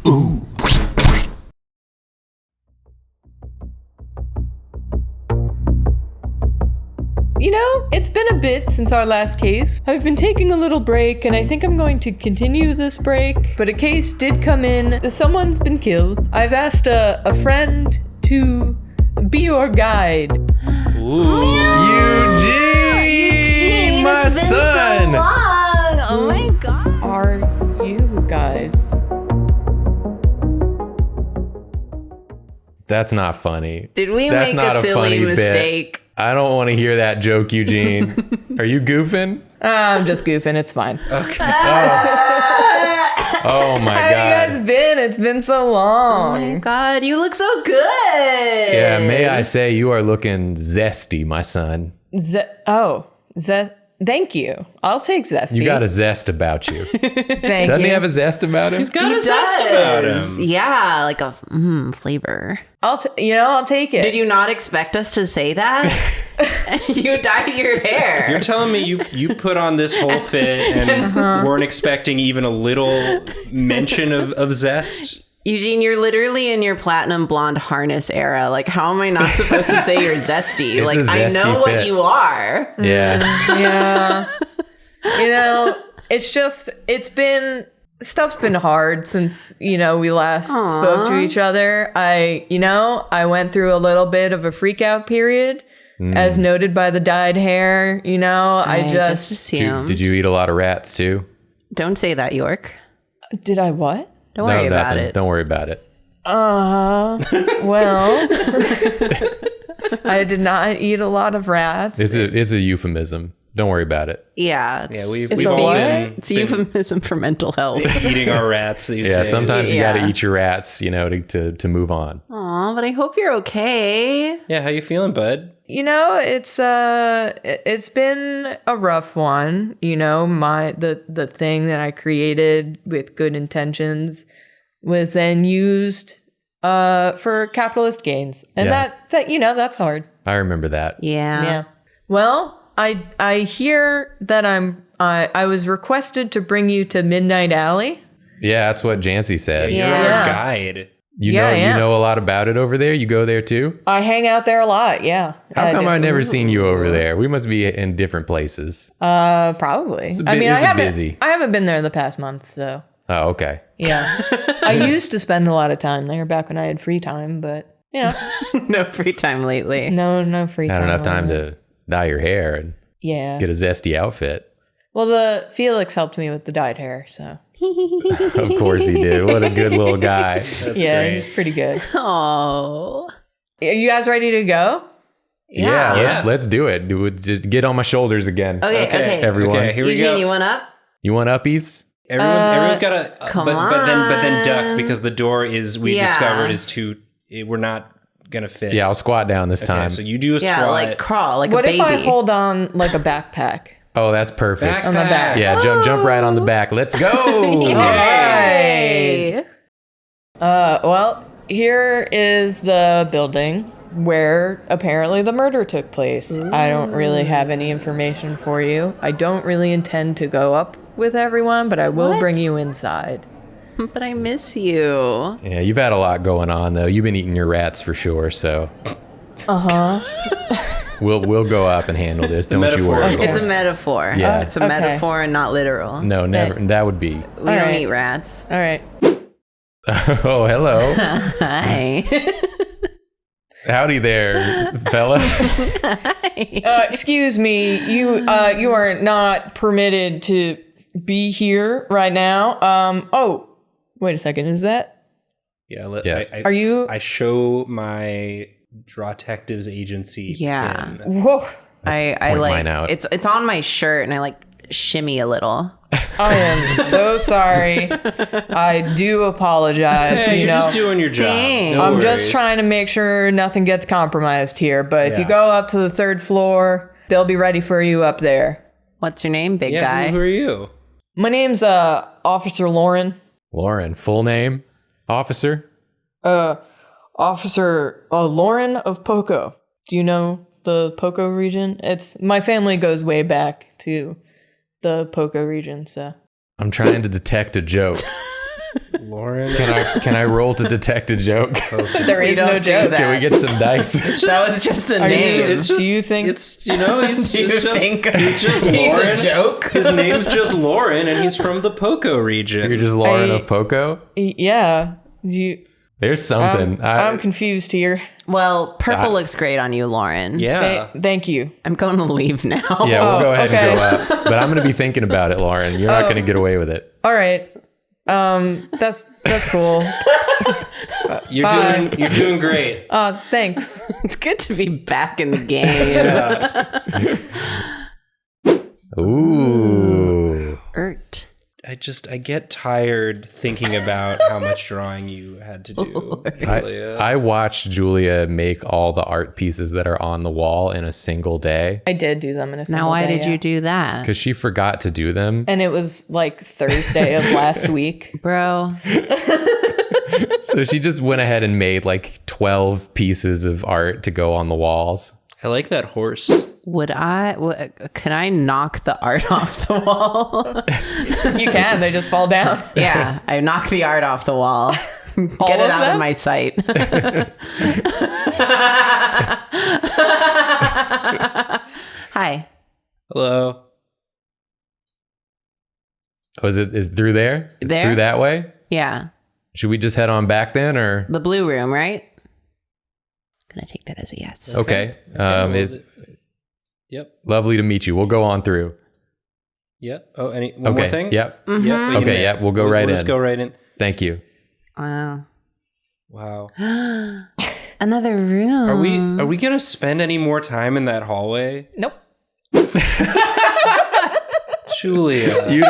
Ooh. You know, it's been a bit since our last case. I've been taking a little break, and I think I'm going to continue this break. But a case did come in. Someone's been killed. I've asked a friend to be your guide. Ooh. Eugene, my it's been son. so long. Oh my god. Are you guys? That's not funny. Did we That's make not a silly funny mistake? Bit. I don't want to hear that joke, Eugene. Are you goofing? I'm just goofing. It's fine. Okay. Oh my How god. have you guys been? It's been so Oh long. my god, you look so good. Yeah, may I say you are looking zesty, my son. Thank you. I'll take zesty. You got a zest about you. Thank Doesn't you. he have a zest about him? He's got a zest about him. Yeah, like a flavor. I'll take it. Did you not expect us to say that? You dyed your hair. You're telling me you put on this whole fit and weren't expecting even a little mention of zest? Eugene, you're literally in your platinum blonde harness era. Like, how am I not supposed to say you're zesty? It's like, a I know zesty what fit. you are. Yeah. Yeah. You know, stuff's been hard since, we last spoke to each other. I went through a little bit of a freak out period, as noted by the dyed hair. I just assumed. Did you eat a lot of rats too? Don't say that, York. did I what? Don't worry about nothing. it. Don't worry about it. Well, I did not eat a lot of rats. It's a euphemism. Don't worry about it. Yeah. Yeah, we've It's all a what? been It's a euphemism for mental health. eating our rats these Yeah, days. sometimes you Yeah. got to eat your rats, to move on. Aw, but I hope you're okay. Yeah, how you feeling, bud? It's been a rough one. The thing that I created with good intentions was then used for capitalist gains, and Yeah. that's hard. I remember that. Yeah. Well, I hear that I was requested to bring you to Midnight Alley. Yeah, that's what Jancy said. You're Yeah. our guide. You Yeah, I know am. you know a lot about it over there. You go there too? I hang out there a lot. Yeah. How come do. I've never seen you over there? We must be in different places. Probably. It's I haven't. busy. I haven't been there the past month, so Oh, okay. yeah. I used to spend a lot of time there back when I had free time, but No free time lately. no free time. Had enough time lately. to dye your hair and Yeah. get a zesty outfit. Well, the Felix helped me with the dyed hair, so Of course he did. What a good little guy. That's yeah, great. he's pretty good. Oh. Are you guys ready to go? Yeah, Yeah. let's do it. Just get on my shoulders again. Okay. Everyone. Okay, here we Eugene, go. you want up? You want uppies? Everyone's got a come but then on. duck because the door is we Yeah. discovered is we're not gonna fit. Yeah, I'll squat down this time. Okay, so you do a Yeah, squat. like crawl, like What a if baby. I hold on like a backpack? Oh, that's perfect. Back, On the back. Yeah, jump right on the back. Let's go. Hey. Well, here is the building where apparently the murder took place. I don't really have any information for you. I don't really intend to go up with everyone, but I will What? bring you inside. But I miss you. Yeah, you've had a lot going on though. You've been eating your rats for sure, so we'll go up and handle this. Don't you metaphor. worry. It's a metaphor. Yeah. It's a Okay. metaphor and not literal. No, never. That would be. We don't right. eat rats. All right. Oh, hello. Hi. Howdy there, fella. Excuse me. You are not permitted to be here right now. Oh, wait a second. Is that? Yeah. Yeah. Are you? I show my Drawtectives agency. Yeah. pin. Whoa. I Point like mine out. it's on my shirt and I like shimmy a little. I am so sorry. I do apologize. Hey, you you're know, just doing your job. Thanks. No I'm just worries. trying to make sure nothing gets compromised here. But if you Yeah. go up to the third floor, they'll be ready for you up there. What's your name, big Yeah. guy? Who are you? My name's Officer Lauren. Lauren, full name, officer. Officer Lauren of Poco. Do you know the Poco region? It's my family goes way back to the Poco region, so I'm trying to detect a joke. Lauren. Can I roll to detect a joke? There is no joke. Can we get some dice? That was just a Are you- name. It's just, Do you think- it's he's Do you just think he's just he's Lauren. a joke? His name's just Lauren, and he's from the Poco region. You're just Lauren of Poco? Yeah. There's something. I'm confused here. Well, purple looks great on you, Lauren. yeah. Thank you. I'm going to leave now. Yeah, we'll go ahead okay. and go up. But I'm going to be thinking about it, Lauren. You're not going to get away with it. All right. That's cool. You're doing great. Thanks. It's good to be back in the game. Ooh. Ert. I get tired thinking about how much drawing you had to do, Julia. I watched Julia make all the art pieces that are on the wall in a single day I did do them in a single Now, why day, did you do that? because she forgot to do them. And it was like Thursday of last week. Bro, So she just went ahead and made like 12 pieces of art to go on the walls. I like that horse. can I knock the art off the wall? You can. They just fall down. Yeah, I knocked the art off the wall. Get All it of out them? of my sight. Hi. Hello. Oh, is through there? It's There? through that way? Yeah. Should we just head on back then, or? The blue room, right? Gonna take that as a yes. Okay. It's Yep. lovely to meet you. We'll go on through. Yep. Oh, one more Okay. thing? Yep. Yep. we can- Okay. Yep. We'll go right Let's in. go right in. Thank you. Wow. Wow. Another room. Are we gonna spend any more time in that hallway? Nope. Julia. You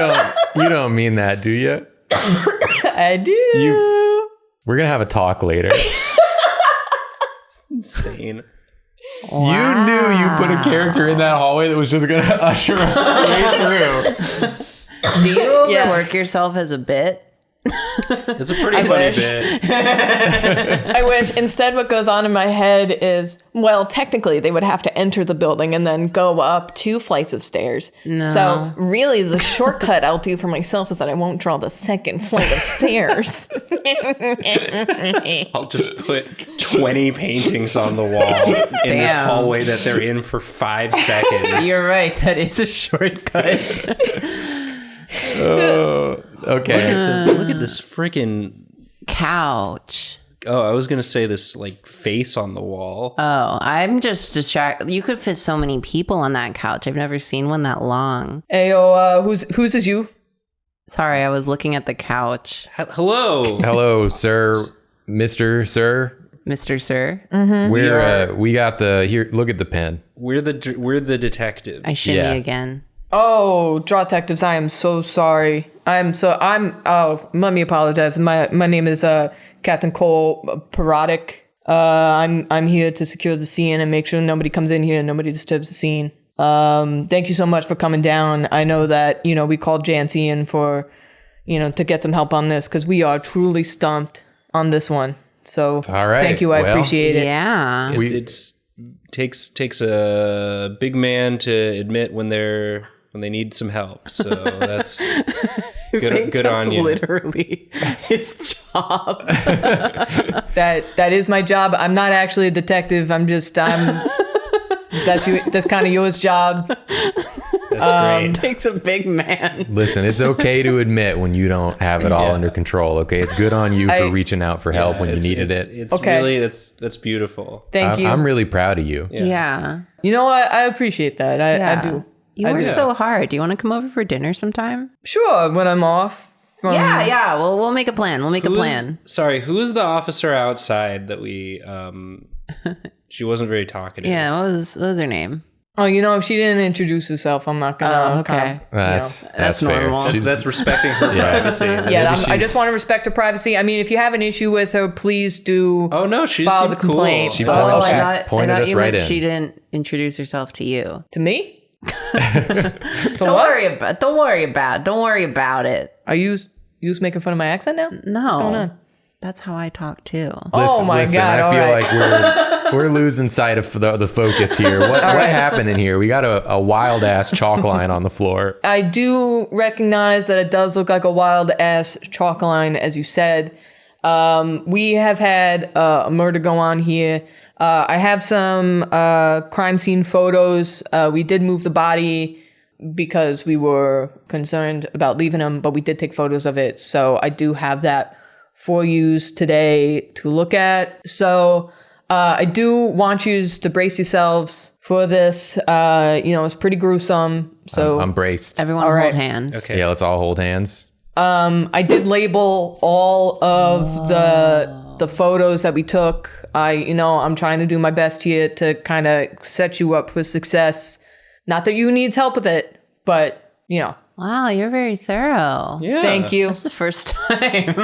don't mean that, do you? I do. We're gonna have a talk later. Insane. You knew you put a character in that hallway that was just gonna usher us straight through. Do you overwork yourself as a bit? It's a pretty funny wish. bit. I wish. Instead, what goes on in my head is, well, technically, they would have to enter the building and then go up 2 flights of stairs. No. So, really, the shortcut I'll do for myself is that I won't draw the second flight of stairs. I'll just put 20 paintings on the wall in this Damn. hallway that they're in for 5 seconds. You're right. That is a shortcut. Oh, okay. Look at this freaking Couch. Oh, I was gonna say this like face on the wall. Oh, I'm just distracted. You could fit so many people on that couch. I've never seen one that long. Ayo, whose is you? Sorry, I was looking at the couch. Hello. Hello, sir, Mr. Sir. Mr. Sir. We got the here. Look at the pen. We're the detectives. I shimmy Yeah. again. Oh, Drawtectives, I am so sorry. Let me apologize. My name is Captain Cole Parodic. I'm here to secure the scene and make sure nobody comes in here and nobody disturbs the scene. Thank you so much for coming down. I know that, we called Jancy in for, to get some help on this because we are truly stumped on this one. So All right. thank you. I Well, appreciate it. Yeah. It's takes a big man to admit when they need some help. So that's good on you. Literally his job. That is my job. I'm not actually a detective. That's kind of yours job. That's great. Takes a big man. Listen, it's okay to admit when you don't have it all under control. Okay, it's good on you for reaching out for help when you needed it. It's Okay. really that's beautiful. Thank you. I'm really proud of you. Yeah. You know what? I appreciate that. I do. You I work do. so hard. Do you want to come over for dinner sometime? Sure, when I'm off. Yeah. Well, we'll make a plan. Sorry, who is the officer outside that we she wasn't very talkative. Yeah. What was her name? Oh, if she didn't introduce herself, I'm not gonna. Oh, okay. That's That's fair. normal. That's respecting her privacy. I just want to respect her privacy. I mean, if you have an issue with her, please do. Oh no, she's File the complaint. She Oh, pointed, okay. pointed us you right meant in. she didn't introduce herself to you. To me? Don't worry about it. Are you making fun of my accent now? No. What's going on? That's how I talk too. Oh my God, I feel all right. like we're losing sight of the focus here. What happened in here? We got a wild ass chalk line on the floor. I do recognize that it does look like a wild ass chalk line, as you said. We have had a murder go on here. I have some crime scene photos. We did move the body because we were concerned about leaving him, but we did take photos of it. So I do have that for you today to look at. So I do want you to brace yourselves for this. It's pretty gruesome. So I'm braced. Everyone hold hands. Okay. Yeah, let's all hold hands. I did label all of the photos that we took. I'm trying to do my best here to kind of set you up for success. Not that you need help with it, but Wow, you're very thorough. Yeah. Thank you. That's the first time.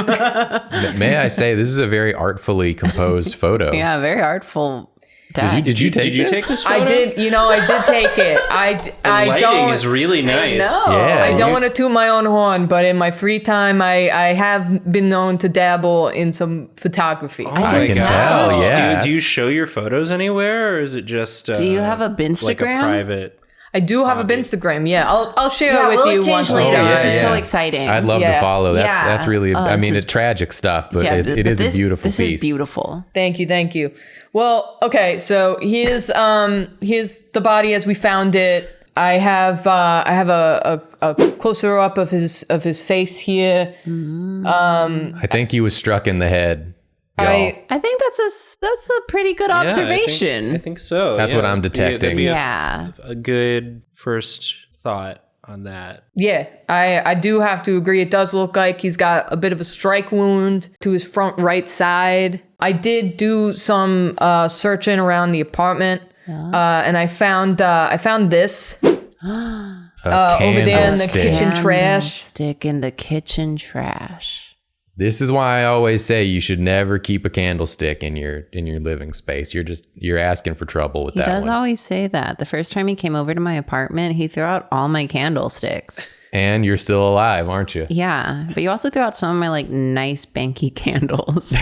May I say, this is a very artfully composed photo. Yeah, very artful. Did you take this? I did. I did take it. I Lighting don't. is really nice. No, Yeah, I don't want to toot my own horn, but in my free time, I have been known to dabble in some photography. I can tell, yeah. Do you show your photos anywhere, or is it just? Do you have a Binstagram? Like a private? I do have a Binstagram. Yeah, I'll share it with we'll you exchange once we're later. done. This is yeah. so exciting. I'd love to follow. That's really. It's tragic stuff, but it is a beautiful piece. This is beautiful. Thank you. Well, okay, so here's the body as we found it. I have a closer up of his face here. I think he was struck in the head. Y'all. I think that's a pretty good observation. I think so. That's what I'm detecting. That'd be Yeah. a good first thought on that. Yeah, I do have to agree. It does look like he's got a bit of a strike wound to his front right side. I did do some searching around the apartment, and I found this over there in the kitchen trash. Stick in the kitchen trash. This is why I always say you should never keep a candlestick in your living space. You're asking for trouble with that one. He does always say that. The first time he came over to my apartment, he threw out all my candlesticks. And you're still alive, aren't you? Yeah, but you also threw out some of my nice banky candles.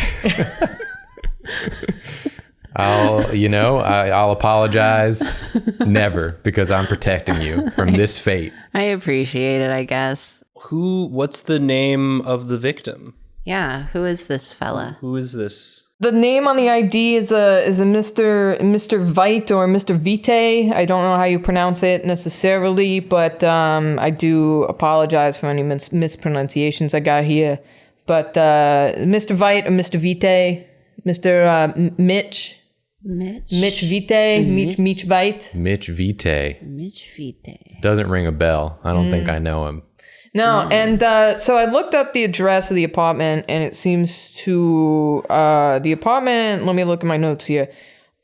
I'll apologize never, because I'm protecting you from this fate. I appreciate it, I guess. What's the name of the victim? Yeah, who is this fella? Who is this? The name on the ID is a Mr. Vite or Mr. Vite. I don't know how you pronounce it necessarily, but I do apologize for any mispronunciations I got here. But Mr. Vite or Mr. Vite, Mr. Mitch Vite, Mitch Vite. Mitch Vite. Mitch Vite. Doesn't ring a bell. I don't think I know him. No, and so I looked up the address of the apartment, and it seems to the apartment. Let me look at my notes here.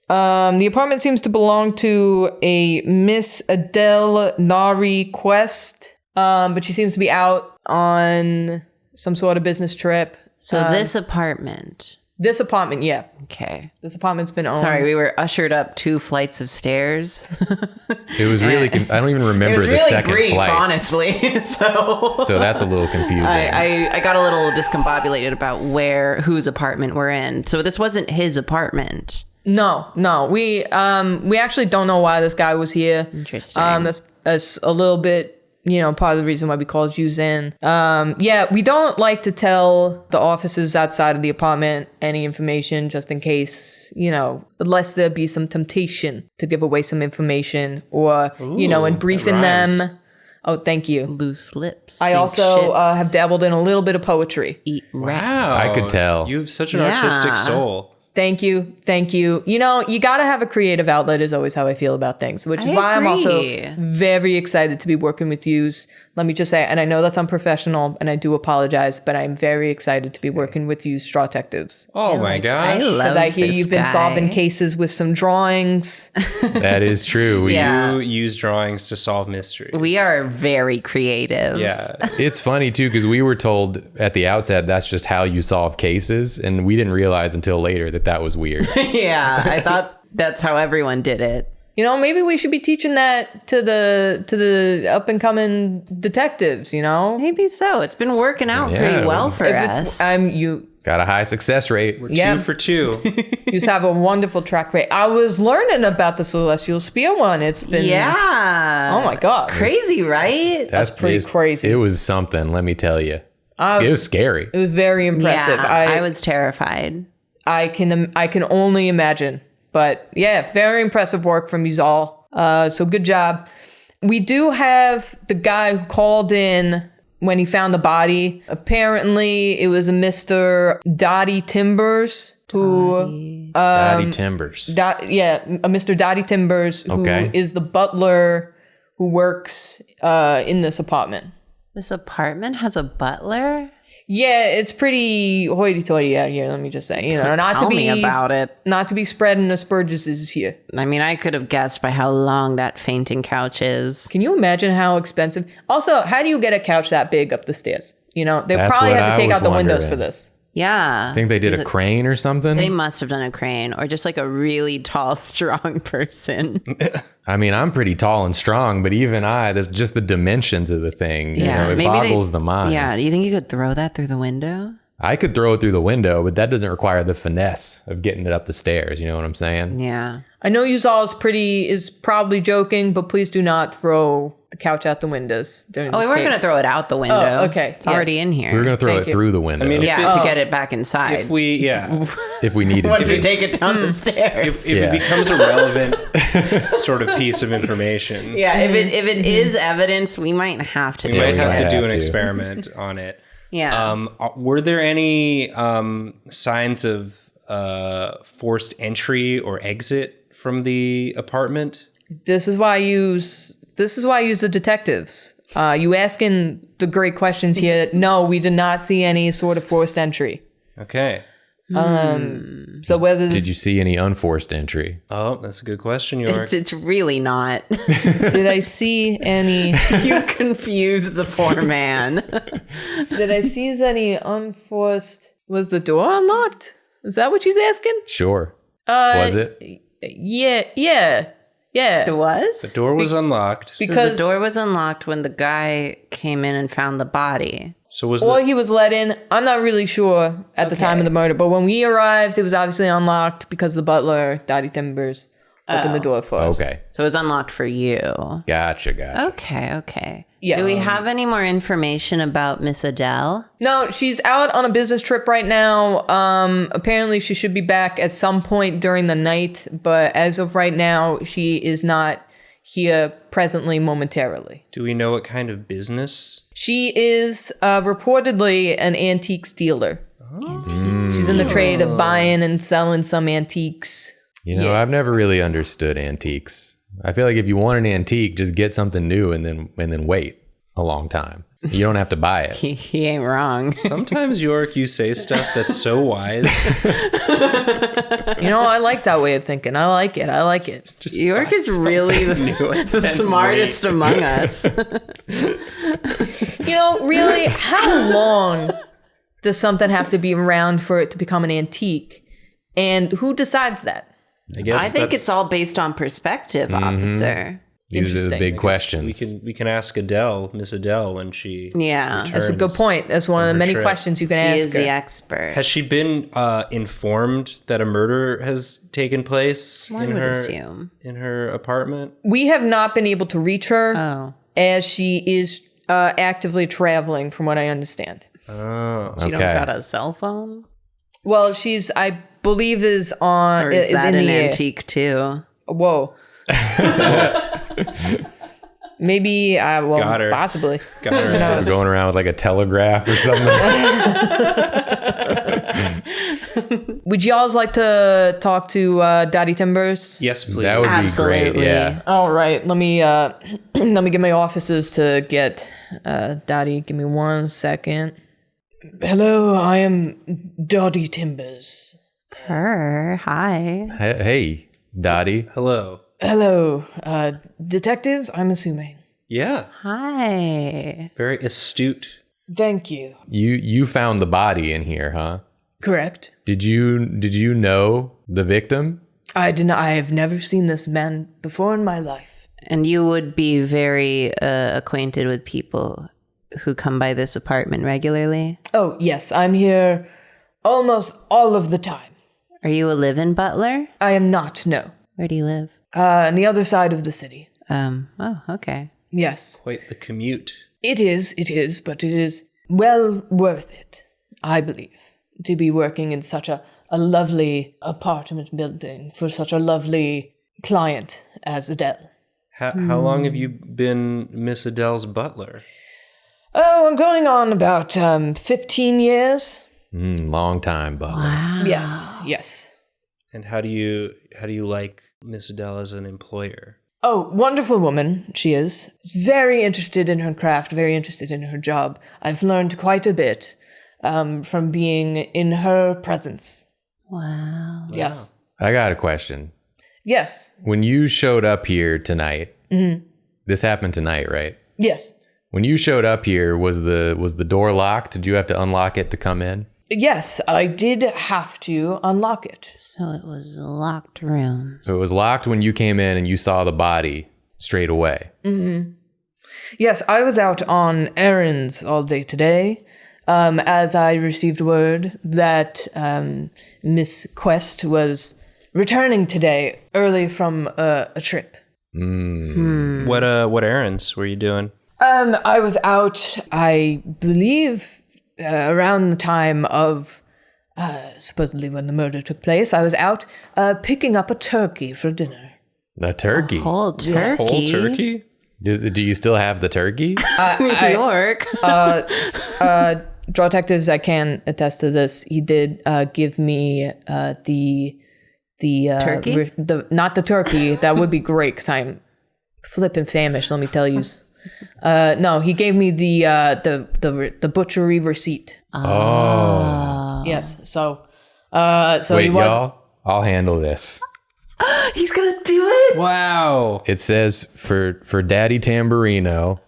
The apartment seems to belong to a Miss Adele Nari Quest, but she seems to be out on some sort of business trip. So this apartment. This apartment, yeah. Okay. This apartment's been owned. Sorry, we were ushered up 2 flights of stairs. It was really. I don't even remember It was the really second brief, flight. honestly. So that's a little confusing. I got a little discombobulated about whose apartment we're in. So this wasn't his apartment. No. We actually don't know why this guy was here. Interesting. That's a little bit, part of the reason why we called you in. We don't like to tell the officers outside of the apartment any information just in case, unless there be some temptation to give away some information or, in briefing them. Oh, thank you. Loose lips. I also have dabbled in a little bit of poetry. Eat Wow. I could tell. You have such an artistic soul. Thank you. You got to have a creative outlet is always how I feel about things, which is why I'm also very excited to be working with you. Let me just say, and I know that's unprofessional and I do apologize, but I'm very excited to be working with you, Drawtectives. Oh my gosh. Because I hear you've been solving cases with some drawings. That is true. We do use drawings to solve mysteries. We are very creative. Yeah. It's funny too, because we were told at the outset that's just how you solve cases, and we didn't realize until later that was weird. Yeah, I thought that's how everyone did it. Maybe we should be teaching that to the up and coming detectives. Maybe so. It's been working out pretty well for us. Got a high success rate. We're Yeah. 2 for 2. You just have a wonderful track rate. I was learning about the Celestial Spear one. It's been Yeah. Oh my god, Crazy, right? That's pretty crazy. It was something, let me tell you. It was scary. It was very impressive. Yeah, I was terrified. I can only imagine. But yeah, very impressive work from you all. So good job. We do have the guy who called in when he found the body. Apparently, it was a Mr. Dottie Timbers who Daddy Timbers. a Mr. Dottie Timbers who is the butler who works in this apartment. This apartment has a butler? Yeah, it's pretty hoity-toity out here. Let me just say, Tell me about it. not to be spreading asperges here. I mean, I could have guessed by how long that fainting couch is. Can you imagine how expensive? Also, how do you get a couch that big up the stairs? They That's probably what had to I take was out the windows wondering. for this. Yeah. I think they did a crane or something. They must have done a crane or just like a really tall, strong person. I mean, I'm pretty tall and strong, but even there's just the dimensions of the thing. It boggles the mind. Yeah. Do you think you could throw that through the window? I could throw it through the window, but that doesn't require the finesse of getting it up the stairs. You know what I'm saying? Yeah. I know you all is probably joking, but please do not throw the couch out the windows during Oh, this we weren't case. going to throw it out the window. Oh, okay. It's already in here. We were going to throw Thank it you. through the window. I mean, Yeah, to get it back inside. if we if we needed Once to. we take it down the stairs. if it becomes a relevant sort of piece of information, yeah, if it is evidence, we might have to we do might it. have to do have an to. experiment on it. Yeah. Were there any signs of forced entry or exit from the apartment? This is why I use the detectives. You asking the great questions here. No, we did not see any sort of forced entry. Okay. So whether Did you see any unforced entry? Oh, that's a good question, York. It's really not. did I see any? You confused the poor man. Did I see any unforced? Was the door unlocked? Is that what she's asking? Sure. Was it? Yeah. It was? The door was unlocked. Because the door was unlocked when the guy came in and found the body. So was or he was let in. I'm not really sure at the time of the murder, but when we arrived, it was obviously unlocked because the butler, Dottie Timbers, opened the door for us. Okay. So it was unlocked for you. Gotcha. Okay. Yes. Do we have any more information about Miss Adele? No, she's out on a business trip right now. Apparently she should be back at some point during the night, but as of right now, she is not here presently momentarily. Do we know what kind of business? She is reportedly an antiques dealer. She's in the trade of buying and selling some antiques. I've never really understood antiques. I feel like if you want an antique, just get something new and then wait a long time. You don't have to buy it. He ain't wrong. Sometimes, York, you say stuff that's so wise. I like that way of thinking. I like it. York is really the smartest among us. Really, how long does something have to be around for it to become an antique? And who decides that? I think it's all based on perspective, officer. These are the Interesting. big questions. We can ask Adele, Miss Adele, when she Yeah. That's a good point. That's one of the many questions you can She ask is her. the expert. Has she been informed that a murder has taken place One would assume. in her apartment? We have not been able to reach her Oh. as she is actively traveling, from what I understand. Oh, You don't got a cell phone? Well, she's, I believe, is on. Or is that in an the air. antique too? Whoa. Maybe. Got her. Possibly. got her. We're going around with like a telegraph or something. Would y'all like to talk to Dottie Timbers? Yes, please. That would Absolutely. be great. Yeah. All right. Let me let me get my offices to get Dottie. Give me 1 second. Hello, I am Dottie Timbers. Hi. Hey, Dottie. Hello. Hello, detectives. I'm assuming. Yeah. Hi. Very astute. Thank you. You found the body in here, huh? Correct. Did you know the victim? I have never seen this man before in my life. And you would be very acquainted with people who come by this apartment regularly? Oh yes, I'm here Almost all of the time. Are you a live-in butler? I am not, no. Where do you live? On the other side of the city. Oh, okay. Yes. Quite the commute. It is, but it is well worth it, I believe, to be working in such a lovely apartment building for such a lovely client as Adele. How long have you been Miss Adele's butler? Oh, I'm going on about 15 years. Long time, butler. Wow. Yes. And how do you like Miss Adele as an employer? Oh, wonderful woman she is. Very interested in her craft, very interested in her job. I've learned quite a bit from being in her presence. Wow. Yes. I got a question. Yes. When you showed up here tonight, this happened tonight, right? Yes. When you showed up here, was the door locked? Did you have to unlock it to come in? Yes, I did have to unlock it. So it was a locked room. So it was locked when you came in and you saw the body straight away. Yes, I was out on errands all day today, as I received word that Miss Quest was returning today early from a trip. What errands were you doing? I was out, I believe, around the time of supposedly when the murder took place. I was out picking up a turkey for dinner. The turkey. Whole turkey. Whole turkey? Do you still have the turkey? New York. Drawtectives, I can attest to this. He did give me the turkey? Not the turkey. That would be great because I'm flipping famished. Let me tell you. No, he gave me the butchery receipt. Oh. Yes. So Wait, he was. y'all, I'll handle this. He's gonna do it. Wow. It says for Daddy Tamburino,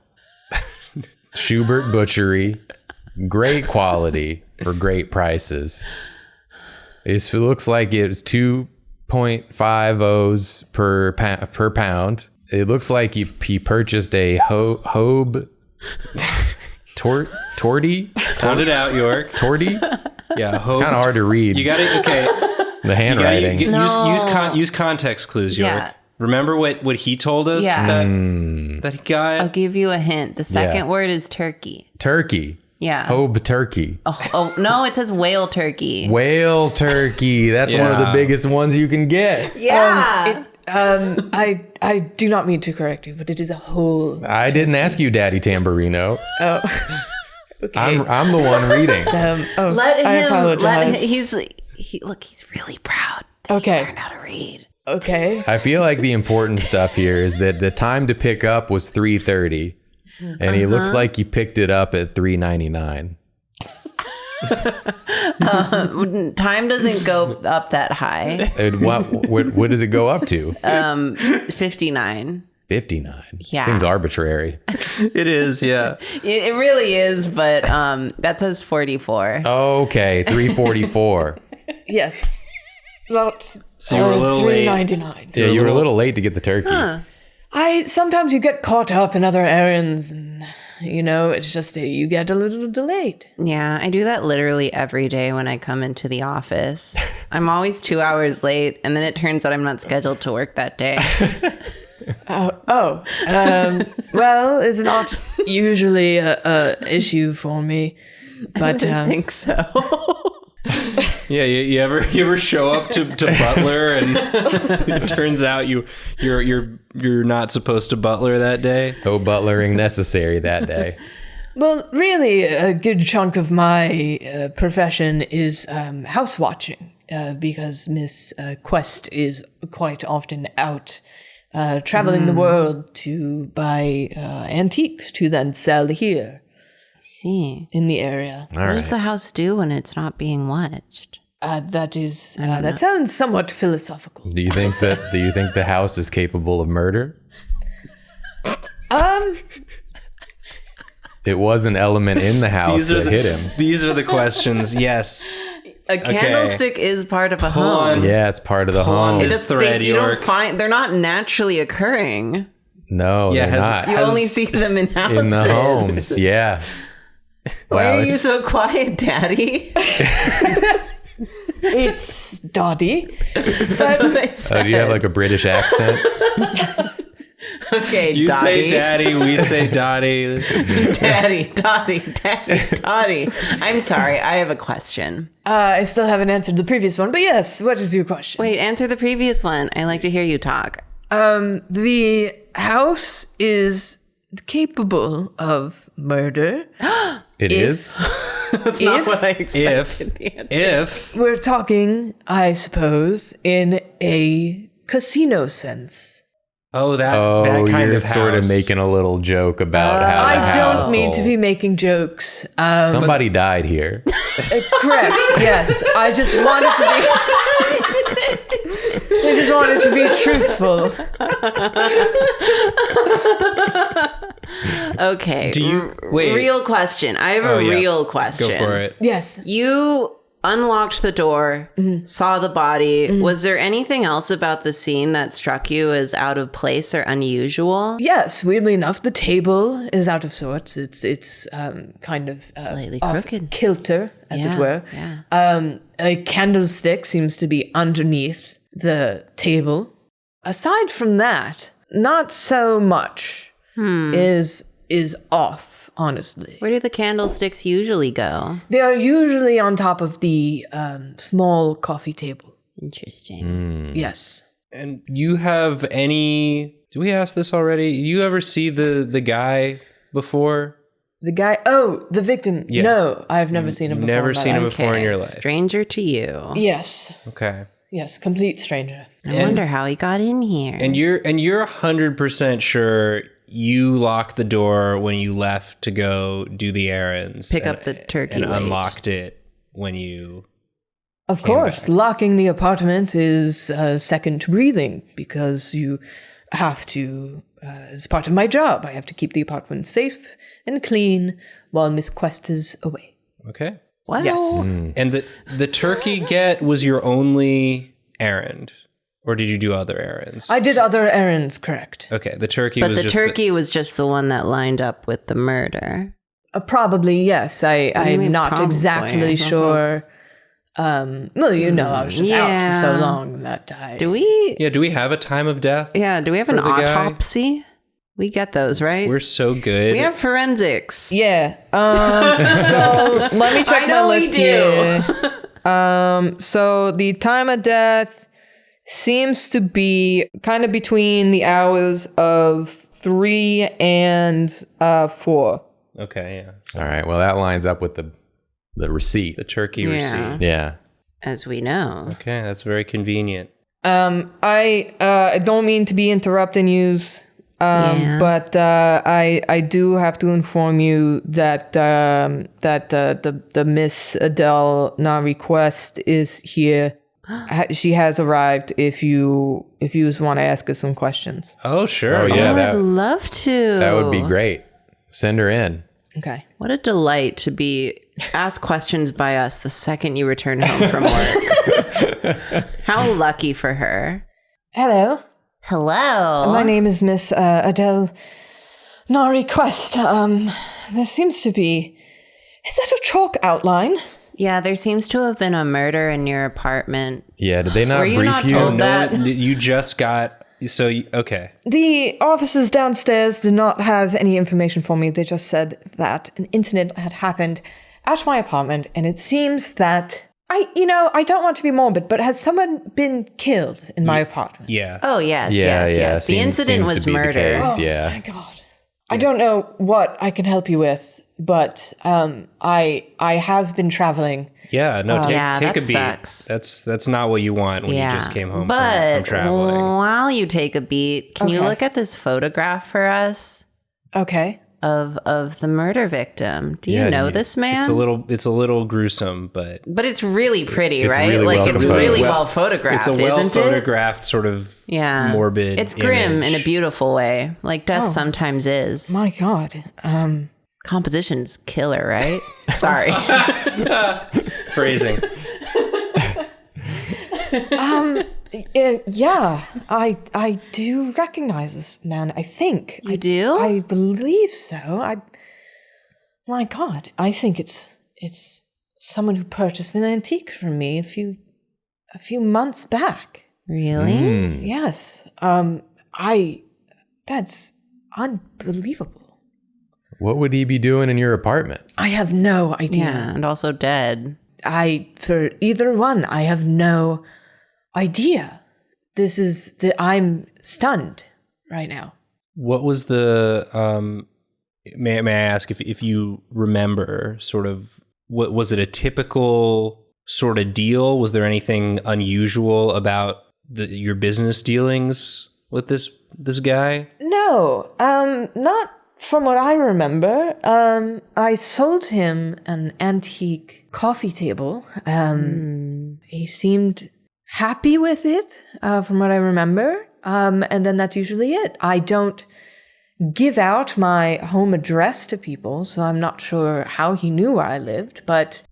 Schubert Butchery, great quality for great prices. It looks like it's 2.5 O's per pound. It looks like he purchased a Hobe Torty. Sound it out, York. Torty? Yeah, It's kind of hard to read. You got it. Okay. The handwriting. Use context clues, York. Yeah. Remember what he told us that he got? I'll give you a hint. The second word is turkey. Turkey. Yeah. Hobe turkey. Oh no, it says whale turkey. Whale turkey. That's one of the biggest ones you can get. Yeah. I do not mean to correct you, but it is a whole. I didn't ask you, Daddy Tamburino. Oh. Okay. I'm the one reading. Let him. I apologize. He's really proud. That Okay. He learned how to read. Okay. I feel like the important stuff here is that the time to pick up was 3:30, and he looks like he picked it up at 3:99. Time doesn't go up that high. What does it go up to? 59. 59. Yeah. Seems arbitrary. It is, yeah. It really is, but that says 44. Okay, 3:44. Yes. So you were a little late. $3.99. Yeah, you were a little late to get the turkey. Sometimes you get caught up in other errands, and it's just you get a little delayed. Yeah, I do that literally every day when I come into the office. I'm always 2 hours late, and then it turns out I'm not scheduled to work that day. Well, it's not usually a issue for me, but I think so. Yeah, you ever show up to Butler and it turns out you're not supposed to butler that day? No butlering necessary that day. Well, really, a good chunk of my profession is house watching, because Miss Quest is quite often out traveling the world to buy antiques to then sell here See. in the area. All What does right. the house do when it's not being watched? That sounds somewhat philosophical. Do you think the house is capable of murder? It was an element in the house that hit him. These are the questions. Yes. A candlestick is part of a Pull home. on. Yeah, it's part of the Pull on home. this thread, you don't York. find they're not naturally occurring. No, Yeah, they're not. You only see them in houses. In the homes, yeah. Why Wow, are you so quiet, Daddy? It's Dottie. That's what I said. Do you have like a British accent? Okay, You Dottie. say daddy, we say Dottie. Dottie. I'm sorry, I have a question. I still haven't answered the previous one, but yes, what is your question? Wait, answer the previous one. I like to hear you talk. The house is capable of murder. It is? That's not what I expected. If We're talking, I suppose, in a casino sense. that kind you're of house. sort of making a little joke about how the I don't house- mean to be making jokes. Somebody died here. Correct. Yes, I just wanted to be truthful. Okay. Do you- wait. Real question. I have a yeah. real question. Go for it. Yes. You unlocked the door, saw the body. Was there anything else about the scene that struck you as out of place or unusual? Yes, weirdly enough, the table is out of sorts. It's kind of Slightly off crooked. kilter, as it were. Yeah. A candlestick seems to be underneath the table. Aside from that, not so much is off, honestly. Where do the candlesticks usually go? They are usually on top of the small coffee table. Interesting. Yes. And you have any? Do we ask this already? You ever see the guy before? The guy, the victim. Yeah. No, I've never seen him before. Never in my seen him life. before in your Okay, life. stranger to you. Yes. Okay. Yes, complete stranger. I wonder how he got in here. And you're 100% sure you locked the door when you left to go do the errands. Pick up the turkey and weight. unlocked it when you. Of course, locking the apartment is second to breathing because you have to, as part of my job, I have to keep the apartment safe and clean while Miss Quest is away. Okay. Wow. Yes. And the turkey get was your only errand, or did you do other errands? I did other errands, correct. Okay, the turkey But was the just turkey was just the one that lined up with the murder. Probably, yes. do you I'm mean not probably? exactly sure. Well, you know, I was just out for so long that I... Do we? Yeah, do we have a time of death? Yeah. Do we have an the guy? autopsy? We get those, right? We're so good. We have forensics. Yeah. So let me check I my know we list do. here. So the time of death seems to be kind of between the hours of 3 and 4. Okay, yeah. All right. Well, that lines up with the receipt. The turkey Yeah. receipt. Yeah. As we know. Okay, that's very convenient. I don't mean to be interrupting yous. But I do have to inform you that the Miss Adele request is here. She has arrived. If you want to ask us some questions. Oh, sure. Oh, yeah. I'd love to. That would be great. Send her in. Okay. What a delight to be asked questions by us the second you return home from work. How lucky for her. Hello. Hello. My name is Miss Adele Nari Quest. There seems to be. Is that a chalk outline? Yeah, there seems to have been a murder in your apartment. Yeah. Did they not Were you brief not you? told No, that? you just got. So, okay. The officers downstairs did not have any information for me. They just said that an incident had happened at my apartment, and it seems that I don't want to be morbid, but has someone been killed in my apartment? Yeah. Oh, yes, Yeah, yes, yeah. yes. The incident seems was to be the murder. case, Oh yeah. my god. I don't know what I can help you with, but I have been traveling. Yeah, no, take Yeah, a that beat. sucks. That's not what you want when you just came home from But traveling. while you take a beat, can you Okay. look at this photograph for us Okay. of the murder victim? Do you Yeah, know you- this man? It's a little gruesome, but But it's really pretty, It's right? really Like well it's composed. really Well, well photographed, it's a well isn't it? photographed sort of morbid. It's grim image. in a beautiful way, like death Oh. sometimes is. My god. Composition's killer, right? Sorry. phrasing. Yeah, I do recognize this man. I think You do? I believe so. My God, I think it's someone who purchased an antique from me a few a few months back. Really? Yes. That's unbelievable. What would he be doing in your apartment? I have no idea. Yeah, and also dead. For either one, I have no idea. I'm stunned right now. What was the may I ask if you remember sort of what was it, a typical sort of deal? Was there anything unusual about your business dealings with this guy? No, not from what I remember. I sold him an antique coffee table. He seemed happy with it, from what I remember. And then that's usually it. I don't give out my home address to people, so I'm not sure how he knew where I lived, but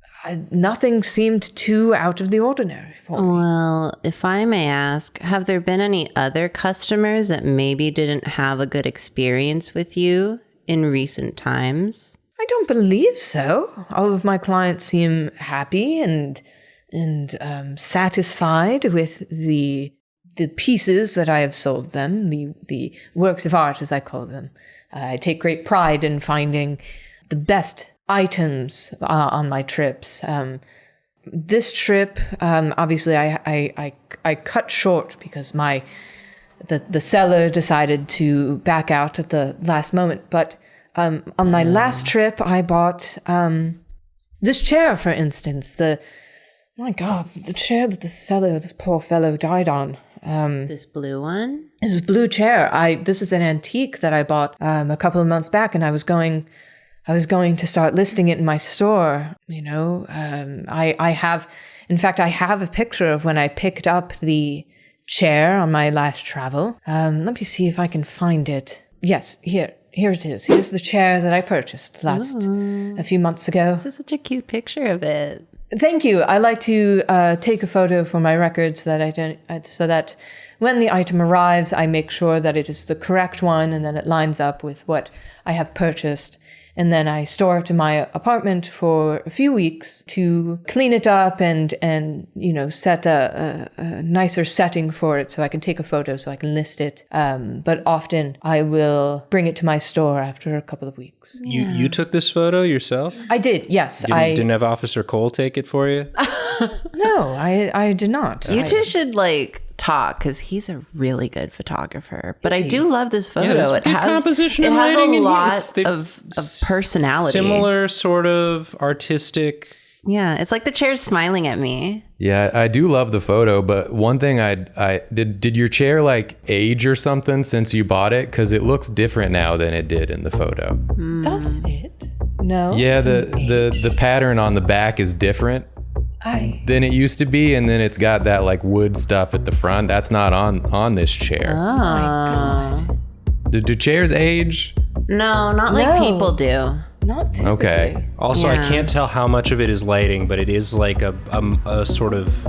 nothing seemed too out of the ordinary for me. Well, if I may ask, have there been any other customers that maybe didn't have a good experience with you in recent times? I don't believe so. All of my clients seem happy and satisfied with the pieces that I have sold them, the works of art, as I call them. I take great pride in finding the best items on my trips. This trip, obviously, I cut short because the seller decided to back out at the last moment. But on my last trip, I bought this chair, for instance. My God, the chair that this poor fellow died on. This blue one? This is a blue chair. This is an antique that I bought a couple of months back, and I was going to start listing it in my store. I have a picture of when I picked up the chair on my last travel. Let me see if I can find it. Yes, here it is. Here's the chair that I purchased a few months ago. This is such a cute picture of it. Thank you. I like to take a photo for my records so that when the item arrives, I make sure that it is the correct one and then it lines up with what I have purchased. And then I store it in my apartment for a few weeks to clean it up and set a nicer setting for it so I can take a photo so I can list it. But often I will bring it to my store after a couple of weeks. Yeah. You took this photo yourself? I did, yes. Didn't have Officer Cole take it for you? No, I did not. You two should talk because he's a really good photographer. But I do love this photo. Yeah, it has composition and lighting, a lot of personality. Similar sort of artistic. Yeah, it's like the chair's smiling at me. Yeah, I do love the photo, but one thing I did your chair age or something since you bought it? Because it looks different now than it did in the photo. Does it? No. Yeah, the pattern on the back is different than it used to be, and then it's got that wood stuff at the front. That's not on this chair. Oh my God. Do chairs age? No, not like people do. Not typically. Okay. Also, I can't tell how much of it is lighting, but it is like a sort of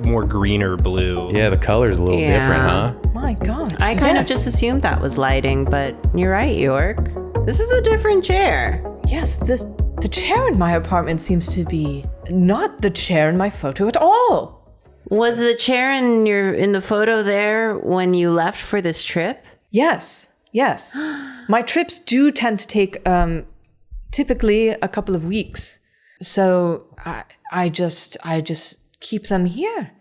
more greener blue. Yeah, the color's a little different, huh? My God. I kind of just assumed that was lighting, but you're right, York. This is a different chair. Yes, the chair in my apartment seems to be not the chair in my photo at all. Was the chair in the photo there when you left for this trip? Yes. My trips do tend to take typically a couple of weeks. So I just keep them here.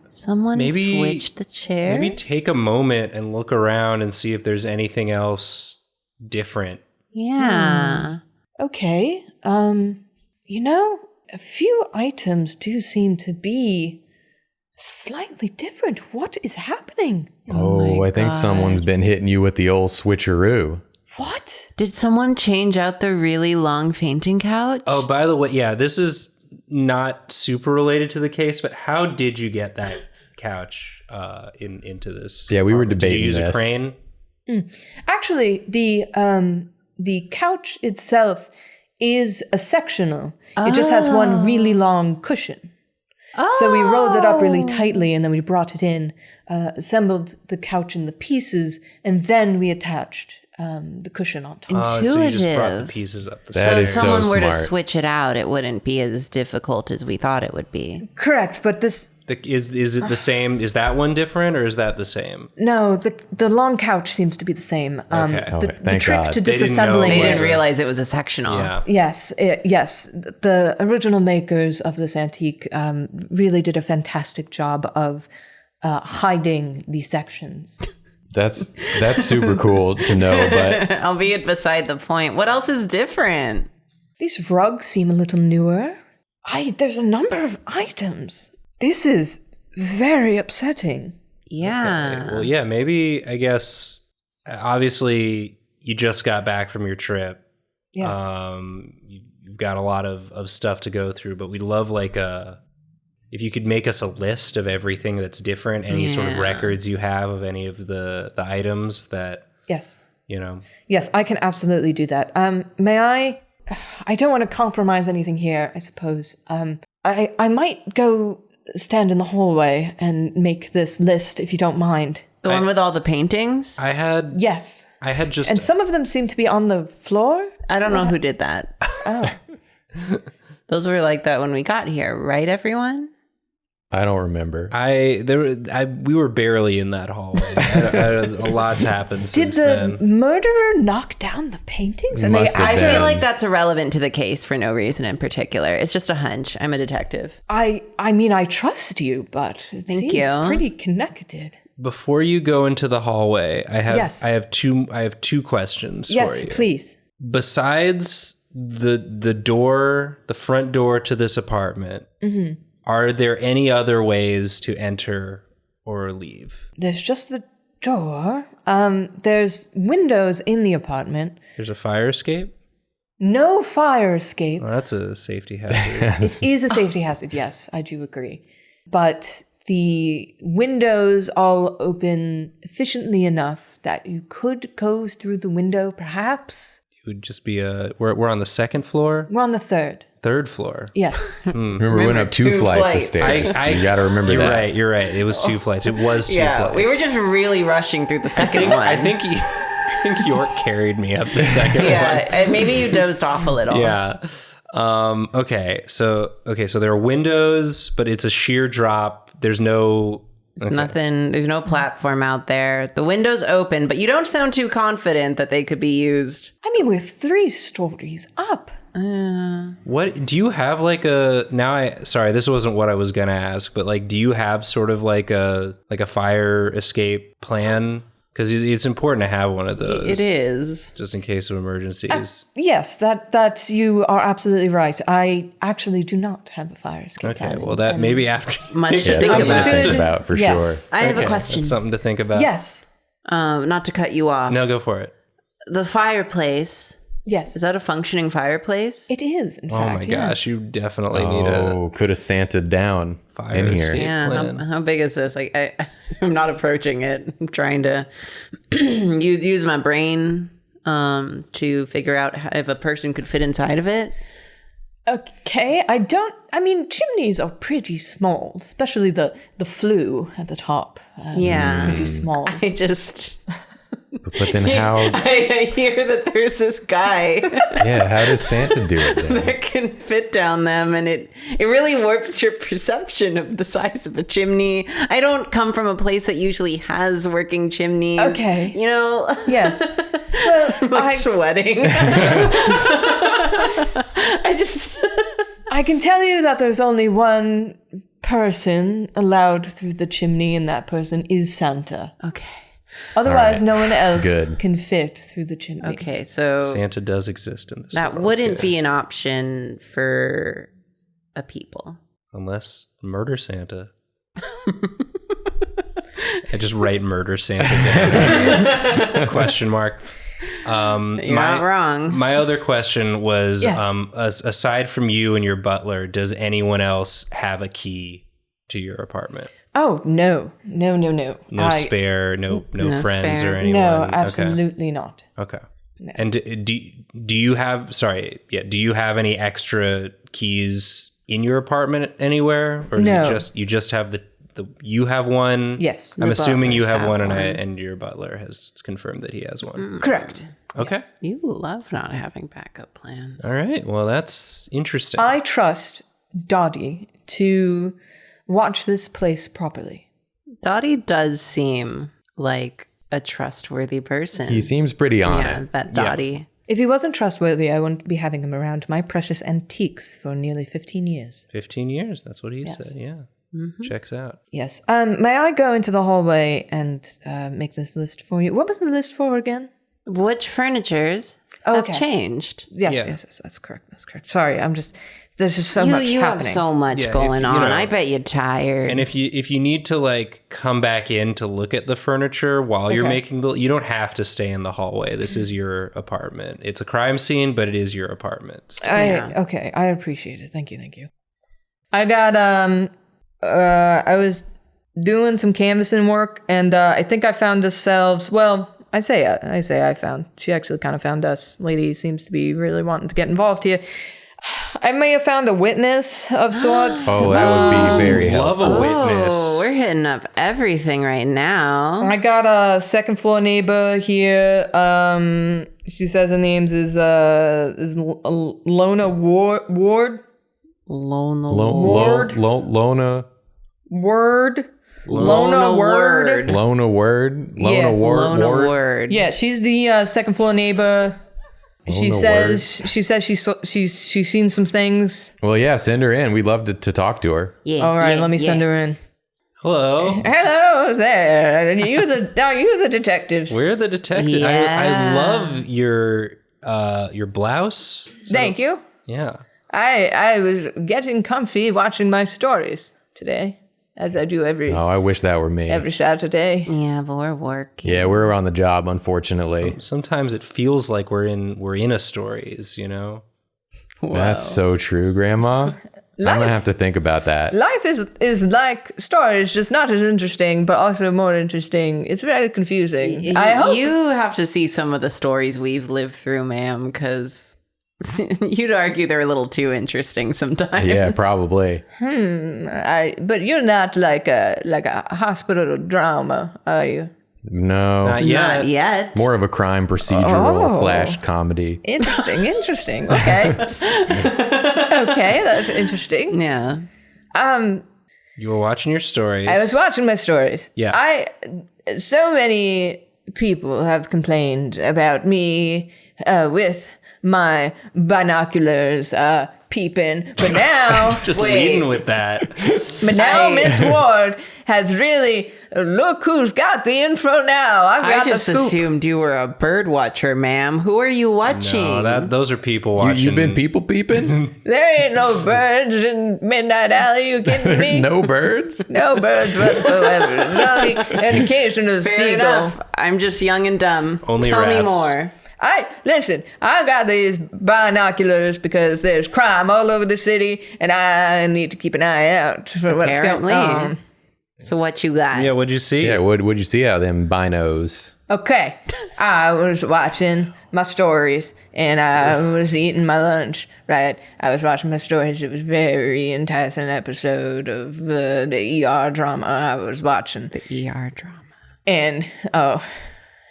Someone switched the chair. Maybe take a moment and look around and see if there's anything else different. Yeah. Okay. A few items do seem to be slightly different. What is happening? Oh, I think someone's been hitting you with the old switcheroo. What? Did someone change out the really long fainting couch? Oh, by the way, yeah, this is not super related to the case, but how did you get that couch into this? Yeah, we were apartment? debating Did you use this. a crane? Actually, the couch itself is a sectional. It just has one really long cushion. So we rolled it up really tightly and then we brought it in, assembled the couch in the pieces, and then we attached the cushion on top. Intuitive. So you just brought the pieces up. That So if is so someone were to smart. switch it out, it wouldn't be as difficult as we thought it would be. Correct, but this Is it the same? Is that one different or is that the same? no, the long couch seems to be the same. Okay. The, Okay, the thank trick God. to They didn't know disassembling They it it. didn't realize it was a sectional. Yeah. Yes, the original makers of this antique really did a fantastic job of hiding these sections. That's super cool to know, but Albeit beside the point. What else is different? These rugs seem a little newer. There's a number of items. This is very upsetting. Yeah. Well, yeah, maybe, I guess, obviously, you just got back from your trip. Yes. You've got a lot of stuff to go through, but we'd love if you could make us a list of everything that's different, any sort of records you have of any of the items that, Yes. you know. Yes, I can absolutely do that. May I don't want to compromise anything here, I suppose. I might go stand in the hallway and make this list if you don't mind. The one with all the paintings? I had Yes. just And some of them seem to be on the floor. I don't know who did that. Oh. Those were like that when we got here, right, everyone? I don't remember. we were barely in that hallway. A lot's happened Did since the then. murderer knock down the paintings? And Must have I been. feel like that's irrelevant to the case for no reason in particular. It's just a hunch. I'm a detective. I mean, I trust you, but it Thank seems you. pretty connected. Before you go into the hallway, I have two questions for Yes, you. please. Besides the front door to this apartment, are there any other ways to enter or leave? There's just the door. There's windows in the apartment. There's a fire escape? No fire escape. Well, that's a safety hazard. It is a safety hazard, yes, I do agree. But the windows all open efficiently enough that you could go through the window, perhaps. It would just be we're on the second floor? We're on the third. Third floor. Yes. Remember, we went up two flights of stairs. You got to remember You're that. right. You're right. It was two flights. It was two flights. we were just really rushing through the second one. I think York carried me up the second one. Yeah, maybe you dozed off a little. Yeah. Okay. So there are windows, but it's a sheer drop. There's no. There's nothing. There's no platform out there. The window's open, but you don't sound too confident that they could be used. I mean, we're 3 stories up. What do you have like a sorry, this wasn't what I was gonna ask, but like, do you have sort of like a fire escape plan? Because it's important to have one of those. It is. Just in case of emergencies. Yes, that you are absolutely right. I actually do not have a fire escape Okay, plan. well, that maybe after. Much to Yeah, think something about. to think Should- about for yes. sure. I have a Okay, question. that's something to think about. Yes. Not to cut you off. No, go for it. The fireplace. Yes. Is that a functioning fireplace? It is, in Oh fact. my gosh, you definitely need a Oh, could have Santa down fire in here. escape Yeah, plan. how big is this? I'm not approaching it. I'm trying to use my brain to figure out if a person could fit inside of it. Okay, I mean, chimneys are pretty small, especially the flue at the top. Yeah. Pretty small. I just But then how? I hear that there's this guy Yeah, how does Santa do it then? that can fit down them, and it really warps your perception of the size of a chimney. I don't come from a place that usually has working chimneys. Okay. You know, Yes. Well, I'm sweating. I just I can tell you that there's only one person allowed through the chimney, and that person is Santa. okay. Otherwise, All right. no one else Good. can fit through the chimney. Okay, so Santa does exist in this that world. wouldn't Good. be an option for a people. Unless murder Santa. I just write murder Santa down. Question mark. You're not wrong. My other question was, Yes. aside from you and your butler, does anyone else have a key to your apartment? Oh, no. No. No spare, no No friends spare. or anyone? No, Okay. absolutely not. Okay. And do you have any extra keys in your apartment anywhere, or is No. you just have the you have one. Yes. I'm assuming you butlers have one, have one. and your butler has confirmed that he has one. Correct. Okay. You love not having backup plans. All right. Well, that's interesting. I trust Dottie to watch this place properly. Dottie does seem like a trustworthy person. He seems pretty on yeah, it. that Dottie. If he wasn't trustworthy, I wouldn't be having him around my precious antiques for nearly 15 years. 15 years. That's what he said. Yeah. Checks out. Yes. May I go into the hallway and make this list for you? What was the list for again? Which furnitures Okay. have changed? Yes, Yeah. yes, that's correct. That's correct. Sorry, there's just so much You happening. have so much Yeah, if, going you on. know- I bet you're tired. And if you need to like come back in to look at the furniture while you're Okay. making you don't have to stay in the hallway. This is your apartment. It's a crime scene, but it is your apartment. Okay, I appreciate it. Thank you. I got I was doing some canvassing work, and I think I found ourselves. Well, I say I found. She actually kind of found us. Lady seems to be really wanting to get involved here. I may have found a witness of sorts. Oh, that would be very Love helpful. a witness. Oh, we're hitting up everything right now. I got a second floor neighbor here. She says her name's is Lona Ward. Lona Ward. Lona Word. Lona Word. Lona Word. Yeah, Lona Ward. Word. Yeah, she's the second floor neighbor. She Lona says she's seen some things. Well, yeah, send her in. We'd love to talk to her. Yeah. All right, yeah, let me yeah. send her in. Hello. Hello there. Are you the detectives? We're the detective. Yeah. I love your blouse. Thank you. Yeah. I was getting comfy watching my stories today, as I do every Oh, I wish that were me. Saturday. Yeah, but we're working. Yeah, we're on the job, unfortunately. Sometimes it feels like we're in a stories, you know. That's so true, Grandma. I'm Life- gonna have to think about that. Life is like stories, just not as interesting, but also more interesting. It's very confusing. I hope You have to see some of the stories we've lived through, ma'am, because you'd argue they're a little too interesting sometimes. Yeah, probably. but you're not like a hospital drama, are you? No, Not yet. Not yet. more of a crime procedural Oh. / comedy. Interesting. Okay. Okay, that's interesting. Yeah. You were watching your stories. I was watching my stories. Yeah. So many people have complained about me with my binoculars peeping, but now, just Wait. leading with that. but now Miss Ward has really look who's got the info now. I've I got just the scoop. assumed you were a bird watcher, ma'am. Who are you watching? No, those are people watching. You've been people peeping? There ain't no birds in Midnight Alley. You kidding me? No birds? No birds whatsoever. There's only an occasional Fair seagull. enough. I'm just young and dumb. Only Tell me rats. more. Listen, I got these binoculars because there's crime all over the city, and I need to keep an eye out for what's going Apparently. on. So what you got? Yeah, what'd you see? Yeah, what'd you see out of them binos? Okay, I was watching my stories, and I was eating my lunch, right? I was watching my stories. It was a very enticing episode of the ER drama I was watching. The ER drama. And,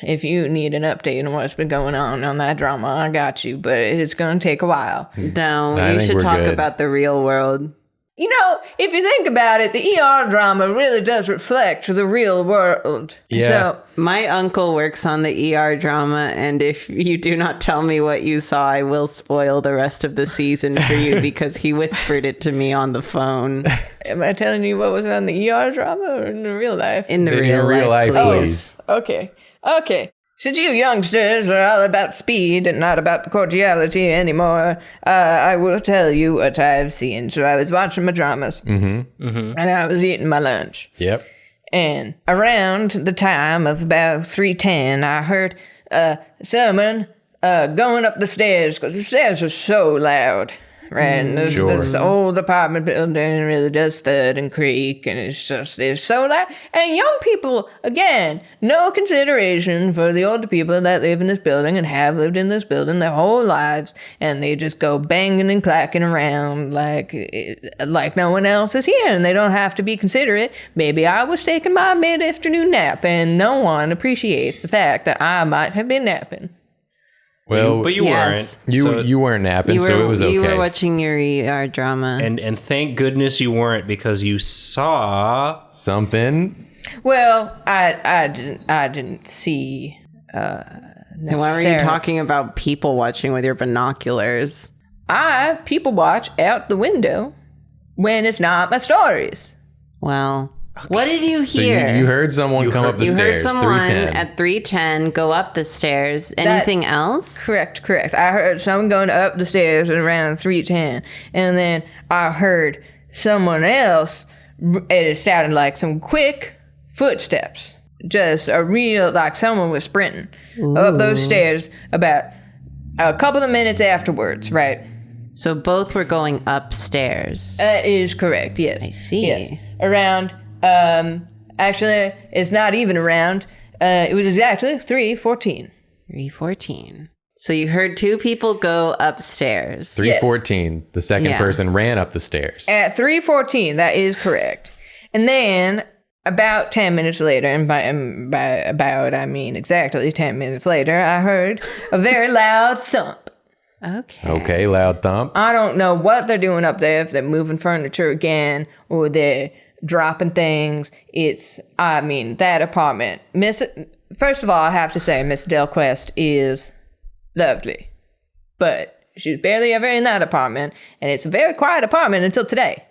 if you need an update on what's been going on that drama, I got you, but it's going to take a while. No, I you think should we're talk good. about the real world. You know, if you think about it, the ER drama really does reflect the real world. Yeah. So, My uncle works on the ER drama, and if you do not tell me what you saw, I will spoil the rest of the season for you because he whispered it to me on the phone. am I telling you what was on the ER drama or in the real life? In the In real, real life, please. Okay. Since you youngsters are all about speed and not about cordiality anymore, I will tell you what I've seen. So I was watching my dramas, and I was eating my lunch. Yep. And around the time of about 3:10, I heard someone going up the stairs because the stairs are so loud. right? And this old apartment building really does thud and creak, and it's so loud. And young people, again, no consideration for the older people that live in this building and have lived in this building their whole lives, and they just go banging and clacking around like no one else is here, and they don't have to be considerate. Maybe I was taking my mid-afternoon nap, and no one appreciates the fact that I might have been napping. Well, but you Yes. weren't. you weren't napping, so it was okay. You were watching your ER drama. And thank goodness you weren't, because you saw Something. Well, I didn't see. Then why were you talking about people watching with your binoculars? I people watch out the window when it's not my stories. Well, what did you So hear? you heard someone come up the You heard stairs. someone 310. at 3:10 go up the stairs. Anything else? Correct. I heard someone going up the stairs at around 3:10, and then I heard someone else. It sounded like some quick footsteps, just a real like someone was sprinting up those stairs about a couple of minutes afterwards. Right. So both were going upstairs. That is correct. Yes. I see. Yes. Around. Actually, it's not even around. It was exactly 3:14. 3:14. So you heard two people go upstairs. 314. The second Yeah. person ran up the stairs. At 3:14, that is correct. And then about 10 minutes later, and by about I mean exactly 10 minutes later, I heard a very loud thump. Okay, loud thump. I don't know what they're doing up there, if they're moving furniture again or they're dropping things. That apartment. First of all, I have to say, Miss Delquest is lovely. But she's barely ever in that apartment, and it's a very quiet apartment until today.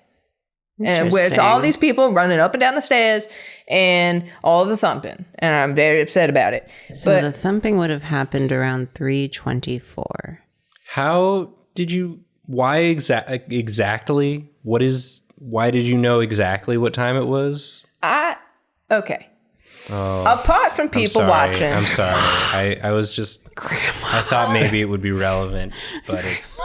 And where it's all these people running up and down the stairs and all the thumping. And I'm very upset about it. So the thumping would have happened around 3:24. how did you? Why exactly? Why did you know exactly what time it was? Okay. Apart from people watching. I'm sorry. I was just. I thought maybe it would be relevant, but it's.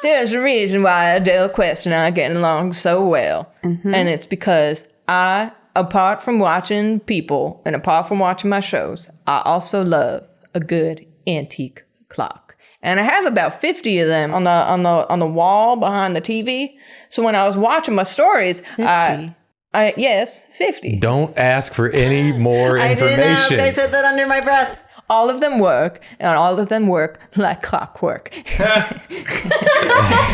There's a reason why Adele Quest and I are getting along so well. Mm-hmm. And it's because apart from watching people and apart from watching my shows, I also love a good antique clock. And I have about 50 of them on the wall behind the TV. So when I was watching my stories, 50. Yes, 50. Don't ask for any more I didn't ask. information. I said that under my breath. All of them work, and all of them work like clockwork.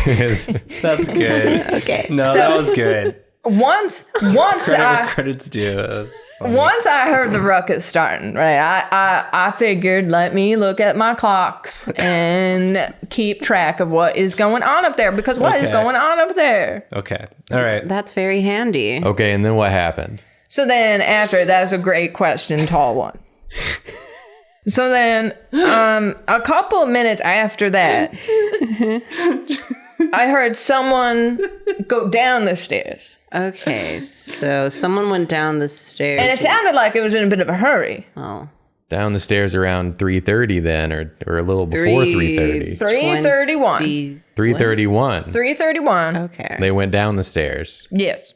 That's good. Okay. No, that was good. Once Credit's due. Once I heard the ruckus starting, right, I figured, let me look at my clocks and keep track of what is going on up there, because what is Okay. going on up there? Okay. All right. That's very handy. Okay, and then what happened? So then after, that's a great question, tall one. So then, a couple of minutes after that, I heard someone go down the stairs. Okay, so someone went down the stairs. And it sounded like it was in a bit of a hurry. Oh. Down the stairs around 3:30 then, or a little before 3:30. 3:31. 3:31. 3:31. Okay. They went down the stairs. Yes.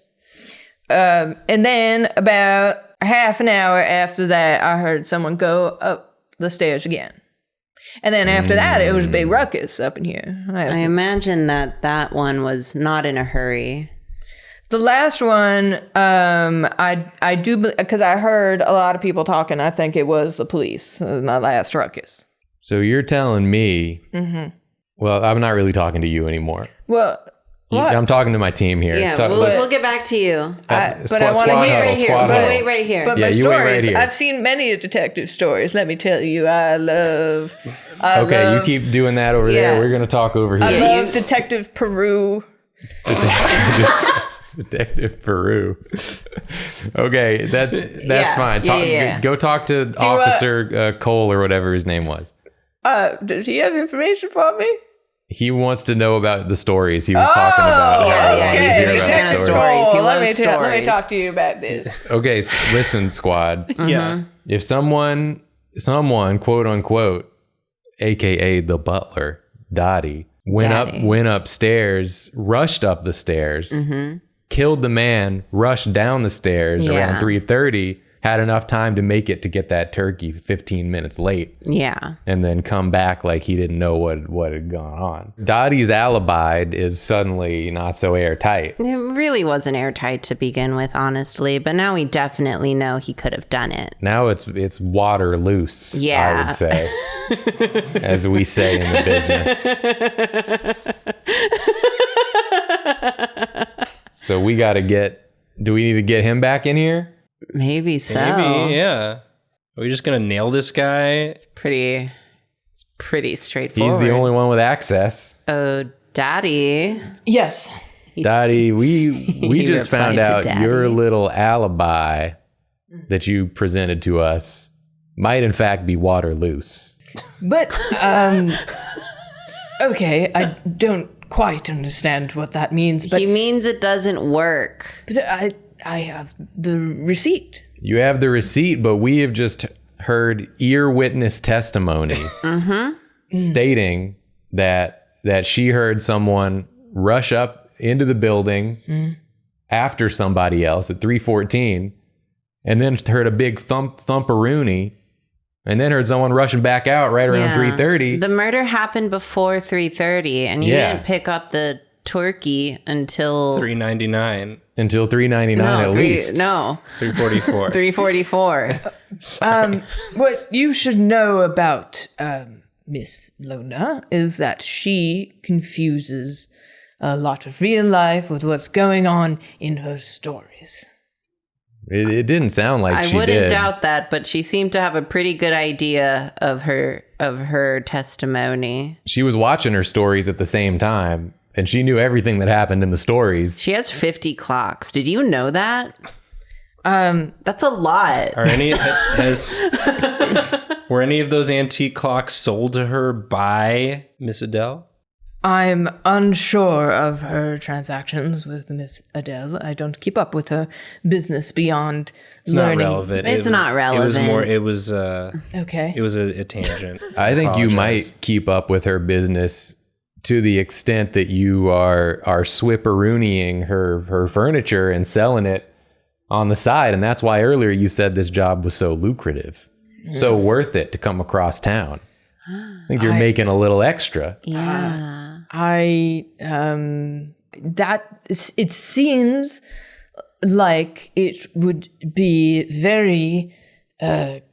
And then about half an hour after that, I heard someone go up the stairs again. And then after that, it was a big ruckus up in here. I imagine that one was not in a hurry. The last one, I do, because I heard a lot of people talking. I think it was the police in the last ruckus. So you're telling me, well, I'm not really talking to you anymore. Well, what? I'm talking to my team here. Yeah, Talk- we'll get back to you. but I want to squad hear huddle, right here. squad But huddle. Wait right here. But Yeah, my you wait right stories, here. I've seen many detective stories. Let me tell you, I love you keep doing that over there. Yeah. We're going to talk over here. I love Detective Peru. Detective Peru. Okay, that's Yeah. fine. Yeah. Go talk to Officer Cole or whatever his name was. Does he have information for me? He wants to know about the stories. He was talking about how he's hearing about okay. the stories. Stories. He Let loves me stories. talk to you about this. Okay, listen, squad. Yeah. If someone, quote unquote, aka the butler, Dottie, went upstairs, rushed up the stairs, killed the man, rushed down the stairs around 3:30, had enough time to make it to get that turkey 15 minutes late. Yeah. And then come back like he didn't know what had gone on. Dottie's alibi is suddenly not so airtight. It really wasn't airtight to begin with, honestly, but now we definitely know he could have done it. Now it's water loose, I would say, as we say in the business. So we got to do we need to get him back in here? Maybe so. Maybe, yeah. Are we just going to nail this guy? It's pretty straightforward. He's the only one with access. Oh, Daddy. Yes. Dottie, we just found out your little alibi that you presented to us might in fact be water loose. But, okay, I don't quite understand what that means, but He means it doesn't work. I have the receipt. You have the receipt, but we have just heard ear witness testimony stating that she heard someone rush up into the building after somebody else at 3:14, and then heard a big thumperoonie, and then heard someone rushing back out right around 3:30. The murder happened before 3:30, and you didn't pick up the turkey until $3.99. Until $3.99 at least. No, $3.44. $3.44. What you should know about Miss Lona is that she confuses a lot of real life with what's going on in her stories. It didn't sound like she did. I wouldn't doubt that, but she seemed to have a pretty good idea of her testimony. She was watching her stories at the same time, and she knew everything that happened in the stories. She has 50 clocks. Did you know that? That's a lot. Were any of those antique clocks sold to her by Miss Adele? I'm unsure of her transactions with Miss Adele. I don't keep up with her business beyond learning. Not relevant. It's not relevant. It was Okay. It was a tangent. I think you might keep up with her business to the extent that you are swipperoonieing her furniture and selling it on the side. And that's why earlier you said this job was so lucrative, so worth it to come across town. I think you're making a little extra. Yeah. It seems like it would be very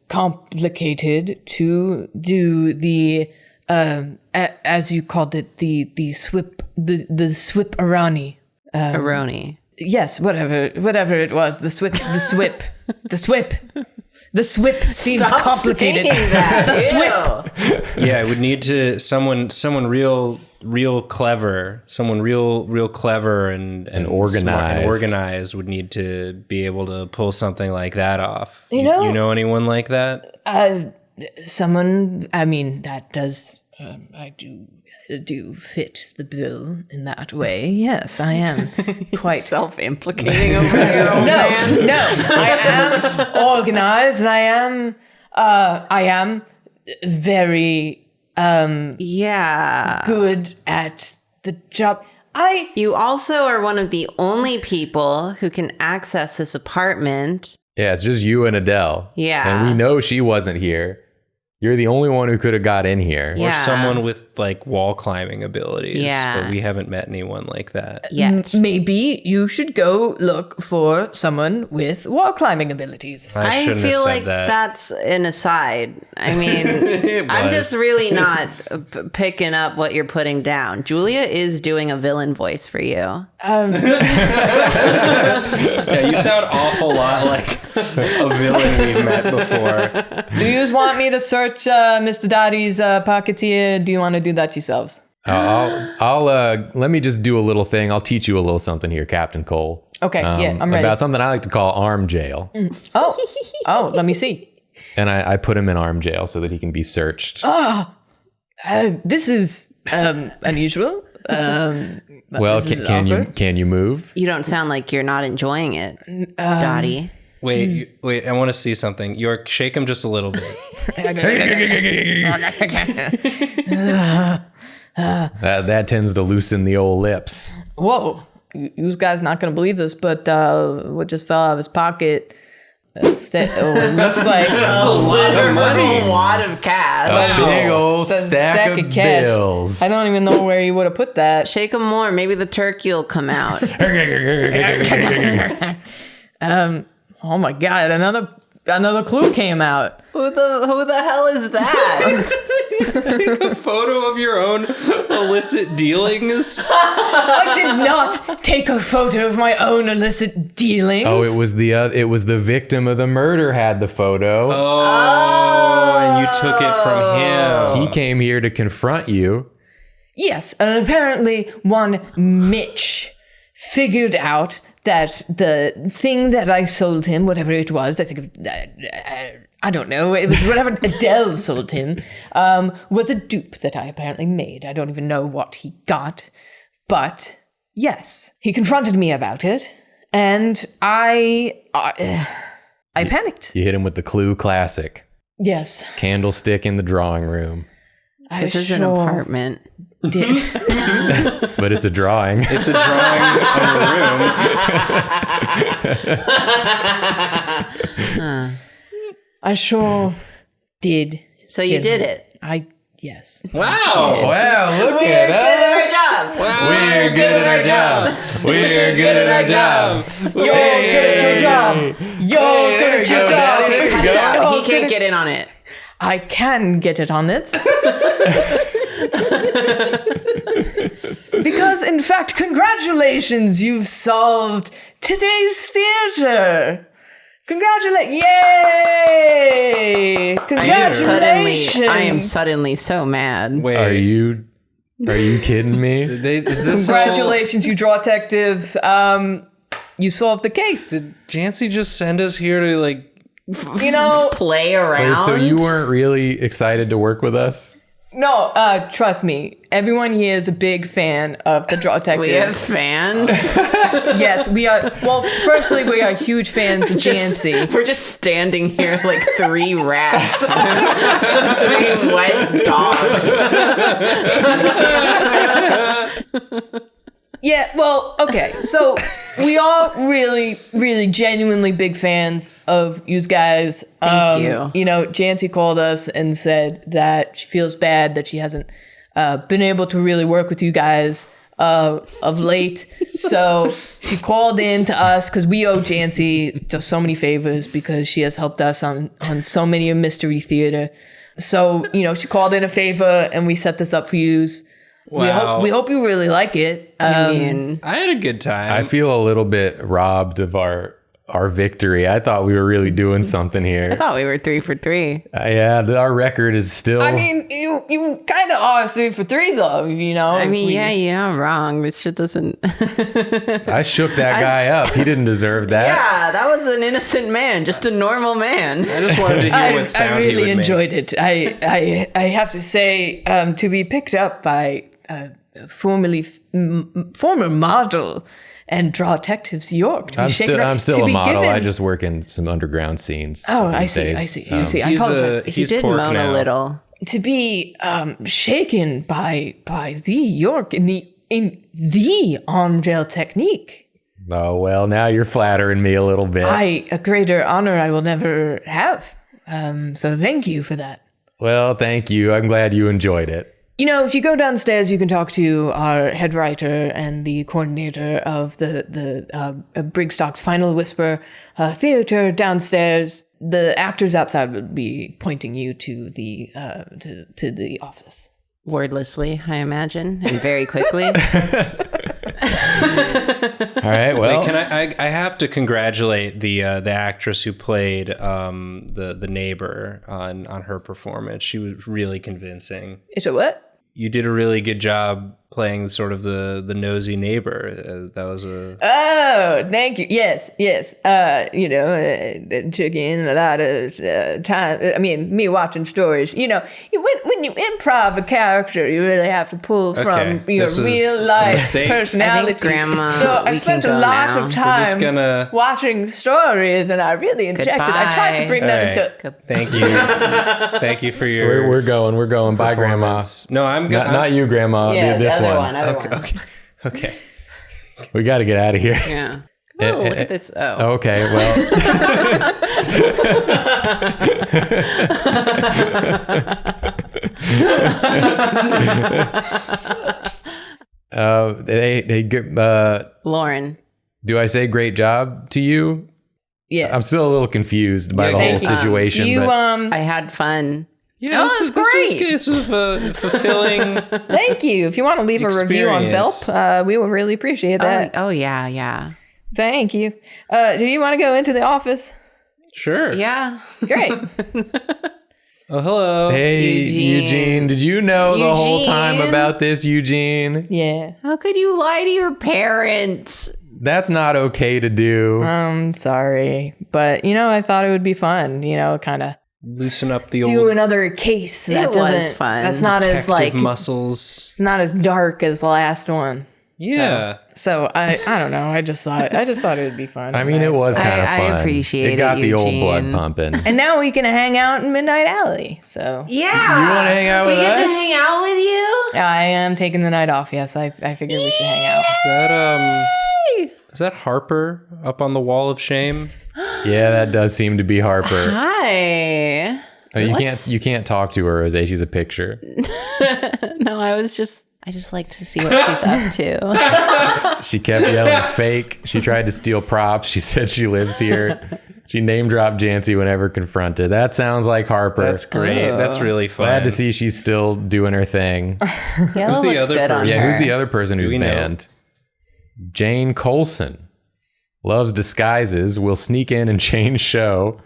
complicated to do the as you called it, the swip-arani. Aroni. Yes, whatever it was, the swip. The swip seems Stop complicated. saying that. The swip. Yeah, it would need to someone real clever, someone real clever and organized. smart and organized would need to be able to pull something like that off. You know- you know anyone like that? Someone, I mean, that does, I do fit the bill in that way. Yes, I am quite Self-implicating over your own man. No, I am organized, and I am very good at the job. You also are one of the only people who can access this apartment. Yeah, it's just you and Adele. Yeah. And we know she wasn't here. You're the only one who could have got in here. Yeah. Or someone with like wall climbing abilities. Yeah. But we haven't met anyone like that. Yet. Maybe you should go look for someone with wall climbing abilities. I shouldn't feel have said like that. that's an aside. I mean, I'm just really not picking up what you're putting down. Julia is doing a villain voice for you. Yeah, you sound awful lot like a villain we've met before. Do you want me to search Mr. Daddy's pockets here? Do you want to do that yourselves? I'll let me just do a little thing. I'll teach you a little something here, Captain Cole. Okay, yeah, I'm ready. About something I like to call arm jail. Oh, let me see. And I put him in arm jail so that he can be searched. This is unusual. Well, this is can you move? You don't sound like you're not enjoying it, Dottie. Wait, I want to see something. York, shake him just a little bit. That tends to loosen the old lips. Whoa. You guys not going to believe this, but what just fell out of his pocket... it looks like That's a lot of money. A lot of cash. A big old a stack of cash. bills. I don't even know where he would have put that. Shake them more. Maybe the turkey will come out. Oh my god! Another clue came out. Who the hell is that? Take a photo of your own illicit dealings. I did not take a photo of my own illicit dealings. Oh, it was the victim of the murder had the photo. Oh, and you took it from him. He came here to confront you. Yes, and apparently one Mitch figured out that the thing that I sold him, whatever it was, I think, I don't know, it was whatever Adele sold him, was a dupe that I apparently made. I don't even know what he got, but yes, he confronted me about it, and I panicked. You hit him with the Clue classic. Yes. Candlestick in the drawing room. This is an apartment. Did. But it's a drawing. It's a drawing of a room. I sure did. So you did it. Yes. Wow. Wow, look at us. Wow. We're good at our job. We're good at our job. You're good at your job. You're good at your job. There you go. He can't get in on it. I can get it on it. Because, in fact, congratulations, you've solved today's theater. Yay! Congratulations! I am suddenly so mad. Wait. Are you kidding me? Is this Congratulations, you Drawtectives. You solved the case. Did Jancy just send us here to Play around. Wait, so you weren't really excited to work with us? No, trust me. Everyone here is a big fan of the Drawtectives. We have fans. Yes, we are. Well, firstly, we are huge fans of Jancy. We're just standing here like three rats. Three wet dogs. Yeah, well, okay. So we are really, really genuinely big fans of you guys. Thank you. You know, Jancy called us and said that she feels bad that she hasn't been able to really work with you guys of late. So she called in to us because we owe Jancy just so many favors because she has helped us on so many of Mystery Theater. So, you know, she called in a favor and we set this up for yous. Wow. We hope you really like it. I mean, I had a good time. I feel a little bit robbed of our victory. I thought we were really doing something I here. thought we were 3 for 3. Yeah, our record is still. I mean, you kind of are 3 for 3 though, you know. I mean, yeah, you're not wrong. This shit doesn't. I shook that guy up. He didn't deserve that. Yeah, that was an innocent man, just a normal man. I just wanted to hear what sound I really he would enjoyed it. I have to say, to be picked up by former model and Drawtectives York. I'm still a model. I just work in some underground scenes. Oh, I these see. days. I see. I see. I He's apologize. He he's did pork moan now. a little. To be shaken by the York in the on-rail technique. Oh, well, now you're flattering me a little bit. A greater honor I will never have. So thank you for that. Well, thank you. I'm glad you enjoyed it. You know, if you go downstairs, you can talk to our head writer and the coordinator of the Brigstock's Final Whisper theater downstairs. The actors outside would be pointing you to the office. Wordlessly, I imagine, and very quickly. All right. Well, Can I have to congratulate the actress who played the neighbor on her performance. She was really convincing. It's a what? You did a really good job playing sort of the nosy neighbor. That was a Oh, thank you. Yes. You know, it took in a lot of time. I mean, me watching stories. You know, when when you improv a character, you really have to pull from your This was real a life mistake. personality. I think, Grandma, so we I've spent can a go lot now. of time gonna- watching stories, and I really injected. I tried to bring that All right. into. Thank you. Thank you for your. We're going. Bye, Grandma. performance. No, I'm good. Not you, Grandma. Yeah, this the other one. other Okay. one. Okay. We got to get out of here. Yeah. Oh, look at this. Oh. Okay, well. Lauren. Do I say great job to you? Yes. I'm still a little confused by Yeah, the whole thank you. situation. you but I had fun. Yeah, Oh, this that's is- this was great. good. This is a fulfilling. Thank you. If you want to leave a review on Experience. Belp, we would really appreciate that. Oh, yeah, yeah. Thank you. Do you want to go into the office? Sure. Yeah. Great. Oh, hello. hey, Eugene. Eugene, did you know the whole time Eugene? about this, Eugene? Yeah. How could you lie to your parents? That's not okay to do. I'm sorry, but I thought it would be fun. Kind of Loosen up the do old another case. That It was doesn't- fun. That's not as detective like muscles. it's not as dark as the last one. Yeah. So I don't know. I just thought it would be fun. I mean, it was kind of I fun. appreciate it. got it, the old blood Eugene. pumping. And now we can hang out in Midnight Alley. So Yeah. You wanna hang out with We get to us? hang out with you? I am taking the night off. Yes, I figured we should hang out. Is that Harper up on the wall of shame? Yeah, that does seem to be Harper. Hi. You can't talk to her, Jose. She's a picture. No, I just like to see what she's up to. She kept yelling fake. She tried to steal props. She said she lives here. She name dropped Jancy whenever confronted. That sounds like Harper. That's great. That's really fun. Glad to see she's still doing her thing. Yellow Who's the looks other good on person? Yeah, her. who's the other person who's we know? banned? Jane Colson. Loves disguises. Will sneak in and change show.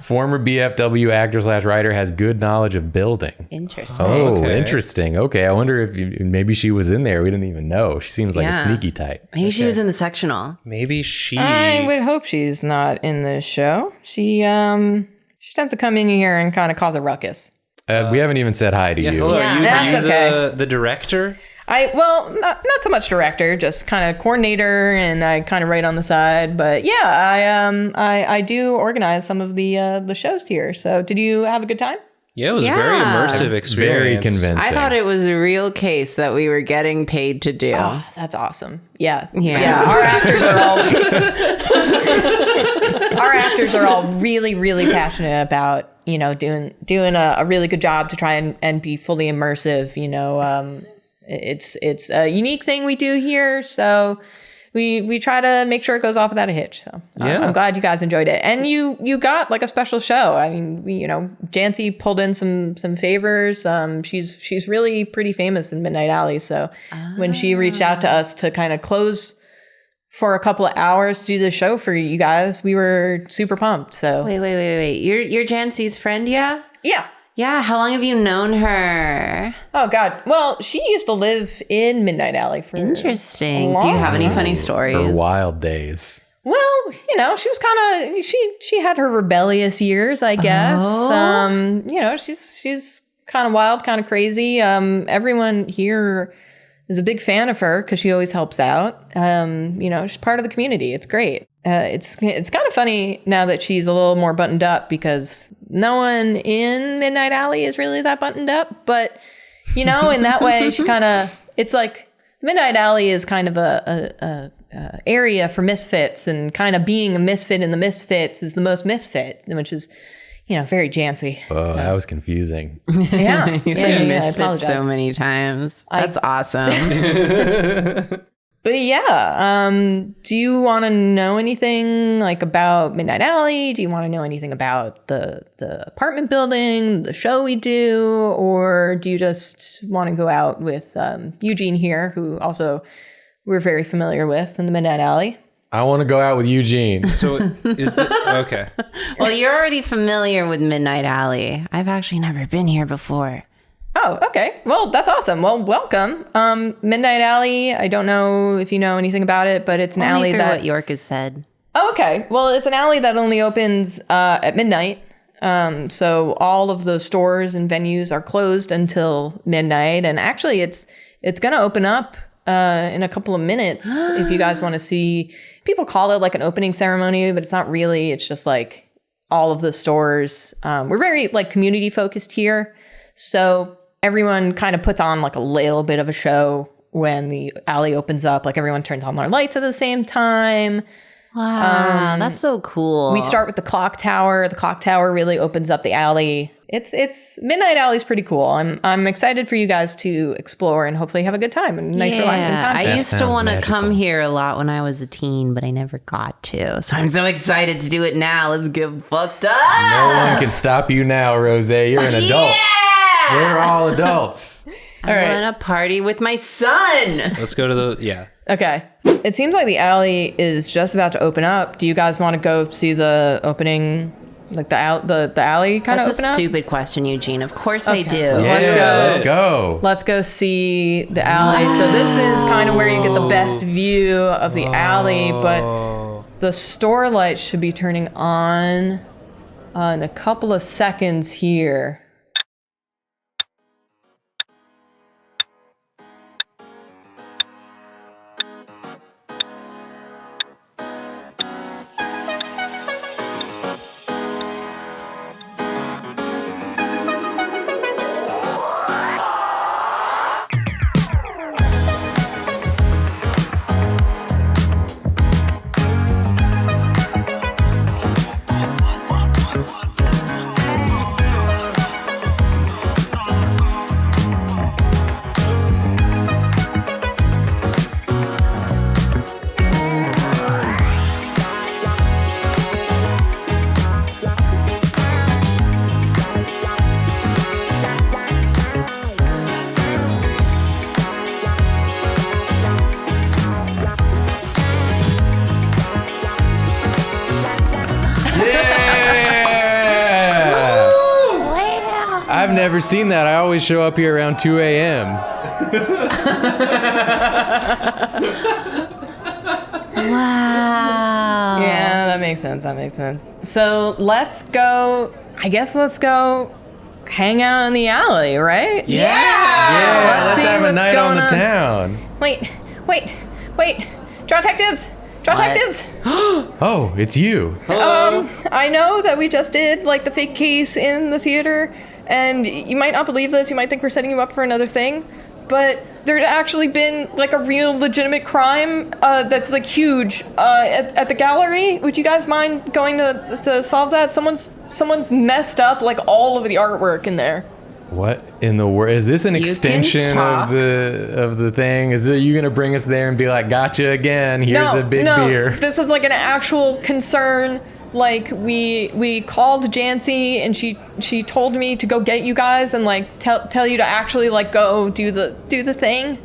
Former BFW actor / writer has good knowledge of building. Interesting. Oh, Okay. interesting. Okay, I wonder if maybe she was in there. We didn't even know. She seems like a Yeah. sneaky type. Maybe she was in the sectional. Maybe she. I would hope she's not in this show. She tends to come in here and kind of cause a ruckus. We haven't even said hi to Yeah, you. hello. Yeah, Are you, that's are you okay. the director? Not so much director, just kind of coordinator, and I kind of write on the side. But yeah, I do organize some of the shows here. So did you have a good time? Yeah, it was a Yeah. very immersive Very experience. convincing. I thought it was a real case that we were getting paid to do. Oh, that's awesome. Yeah. Yeah. Our actors are all really, really passionate about, doing a really good job to try and be fully immersive. It's a unique thing we do here. So we try to make sure it goes off without a hitch. So Yeah. I'm glad you guys enjoyed it. And you got like a special show. I mean, Jancy pulled in some favors. She's really pretty famous in Midnight Alley. So when she reached out to us to kind of close for a couple of hours to do the show for you guys, we were super pumped. So Wait. You're Jancy's friend, yeah? yeah. Yeah. How long have you known her? Oh God. Well, she used to live in Midnight Alley for Interesting. a Do you long have any time. funny Her stories? wild days. Well, she was kind of she had her rebellious years, I guess. Oh. She's kind of wild, kind of crazy. Everyone here is a big fan of her because she always helps out. She's part of the community. It's great. It's kind of funny now that she's a little more buttoned up because no one in Midnight Alley is really that buttoned up. But in that way, she kind of it's like Midnight Alley is kind of a area for misfits, and kind of being a misfit in the misfits is the most misfit, which is very Jancy. Oh, that was confusing. Yeah, You said I misfit apologize. so many times. That's awesome. But yeah, do you want to know anything like about Midnight Alley? Do you want to know anything about the apartment building, the show we do, or do you just want to go out with Eugene here, who also we're very familiar with in the Midnight Alley? I want to go out with Eugene. So okay. Well, you're already familiar with Midnight Alley. I've actually never been here before. Oh, okay. Well, that's awesome. Well, welcome. Midnight Alley, I don't know if you know anything about it, but it's an alley Only through that... what York has said. Oh, okay. Well, it's an alley that only opens at midnight. So all of the stores and venues are closed until midnight. And actually, it's going to open up in a couple of minutes if you guys want to see. People call it like an opening ceremony, but it's not really. It's just like all of the stores. We're very like community focused here. So everyone kind of puts on like a little bit of a show when the alley opens up. Like everyone turns on their lights at the same time. Wow, that's so cool. We start with the clock tower. The clock tower really opens up the alley. It's Midnight Alley's pretty cool. I'm excited for you guys to explore and hopefully have a good time and nice relaxing time. I used to want to come here a lot when I was a teen, but I never got to. So I'm so excited to do it now. Let's get fucked up. No one can stop you now, Rose. You're an adult. We're all adults. I want to party with my son. Let's go to the Okay. It seems like the alley is just about to open up. Do you guys want to go see the opening, like the alley kind of open up? That's a stupid question, Eugene. Of course I do. Let's go. Let's go see the alley. Wow. So this is kind of where you get the best view of the alley, but the store lights should be turning on in a couple of seconds here. I've never seen that. I always show up here around 2 a.m. Wow. Yeah, that makes sense. So let's go hang out in the alley, right? Yeah. Let's see have a what's night going on the on. town. Wait. Drawtectives! Oh, it's you. I know that we just did like the fake case in the theater, and you might not believe this, you might think we're setting you up for another thing, but there's actually been like a real legitimate crime that's like huge at the gallery. Would you guys mind going to solve that? Someone's messed up like all of the artwork in there. What in the world? Is this an extension of the thing? Is it you gonna bring us there and be like, gotcha again, here's a big beer? This is like an actual concern. Like we called Jancy and she told me to go get you guys and like tell you to actually like go do the thing.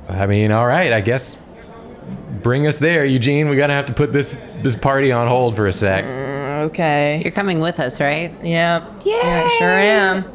I mean, all right, I guess bring us there, Eugene. We're gonna have to put this party on hold for a sec. Okay. You're coming with us, right? Yeah. I sure am.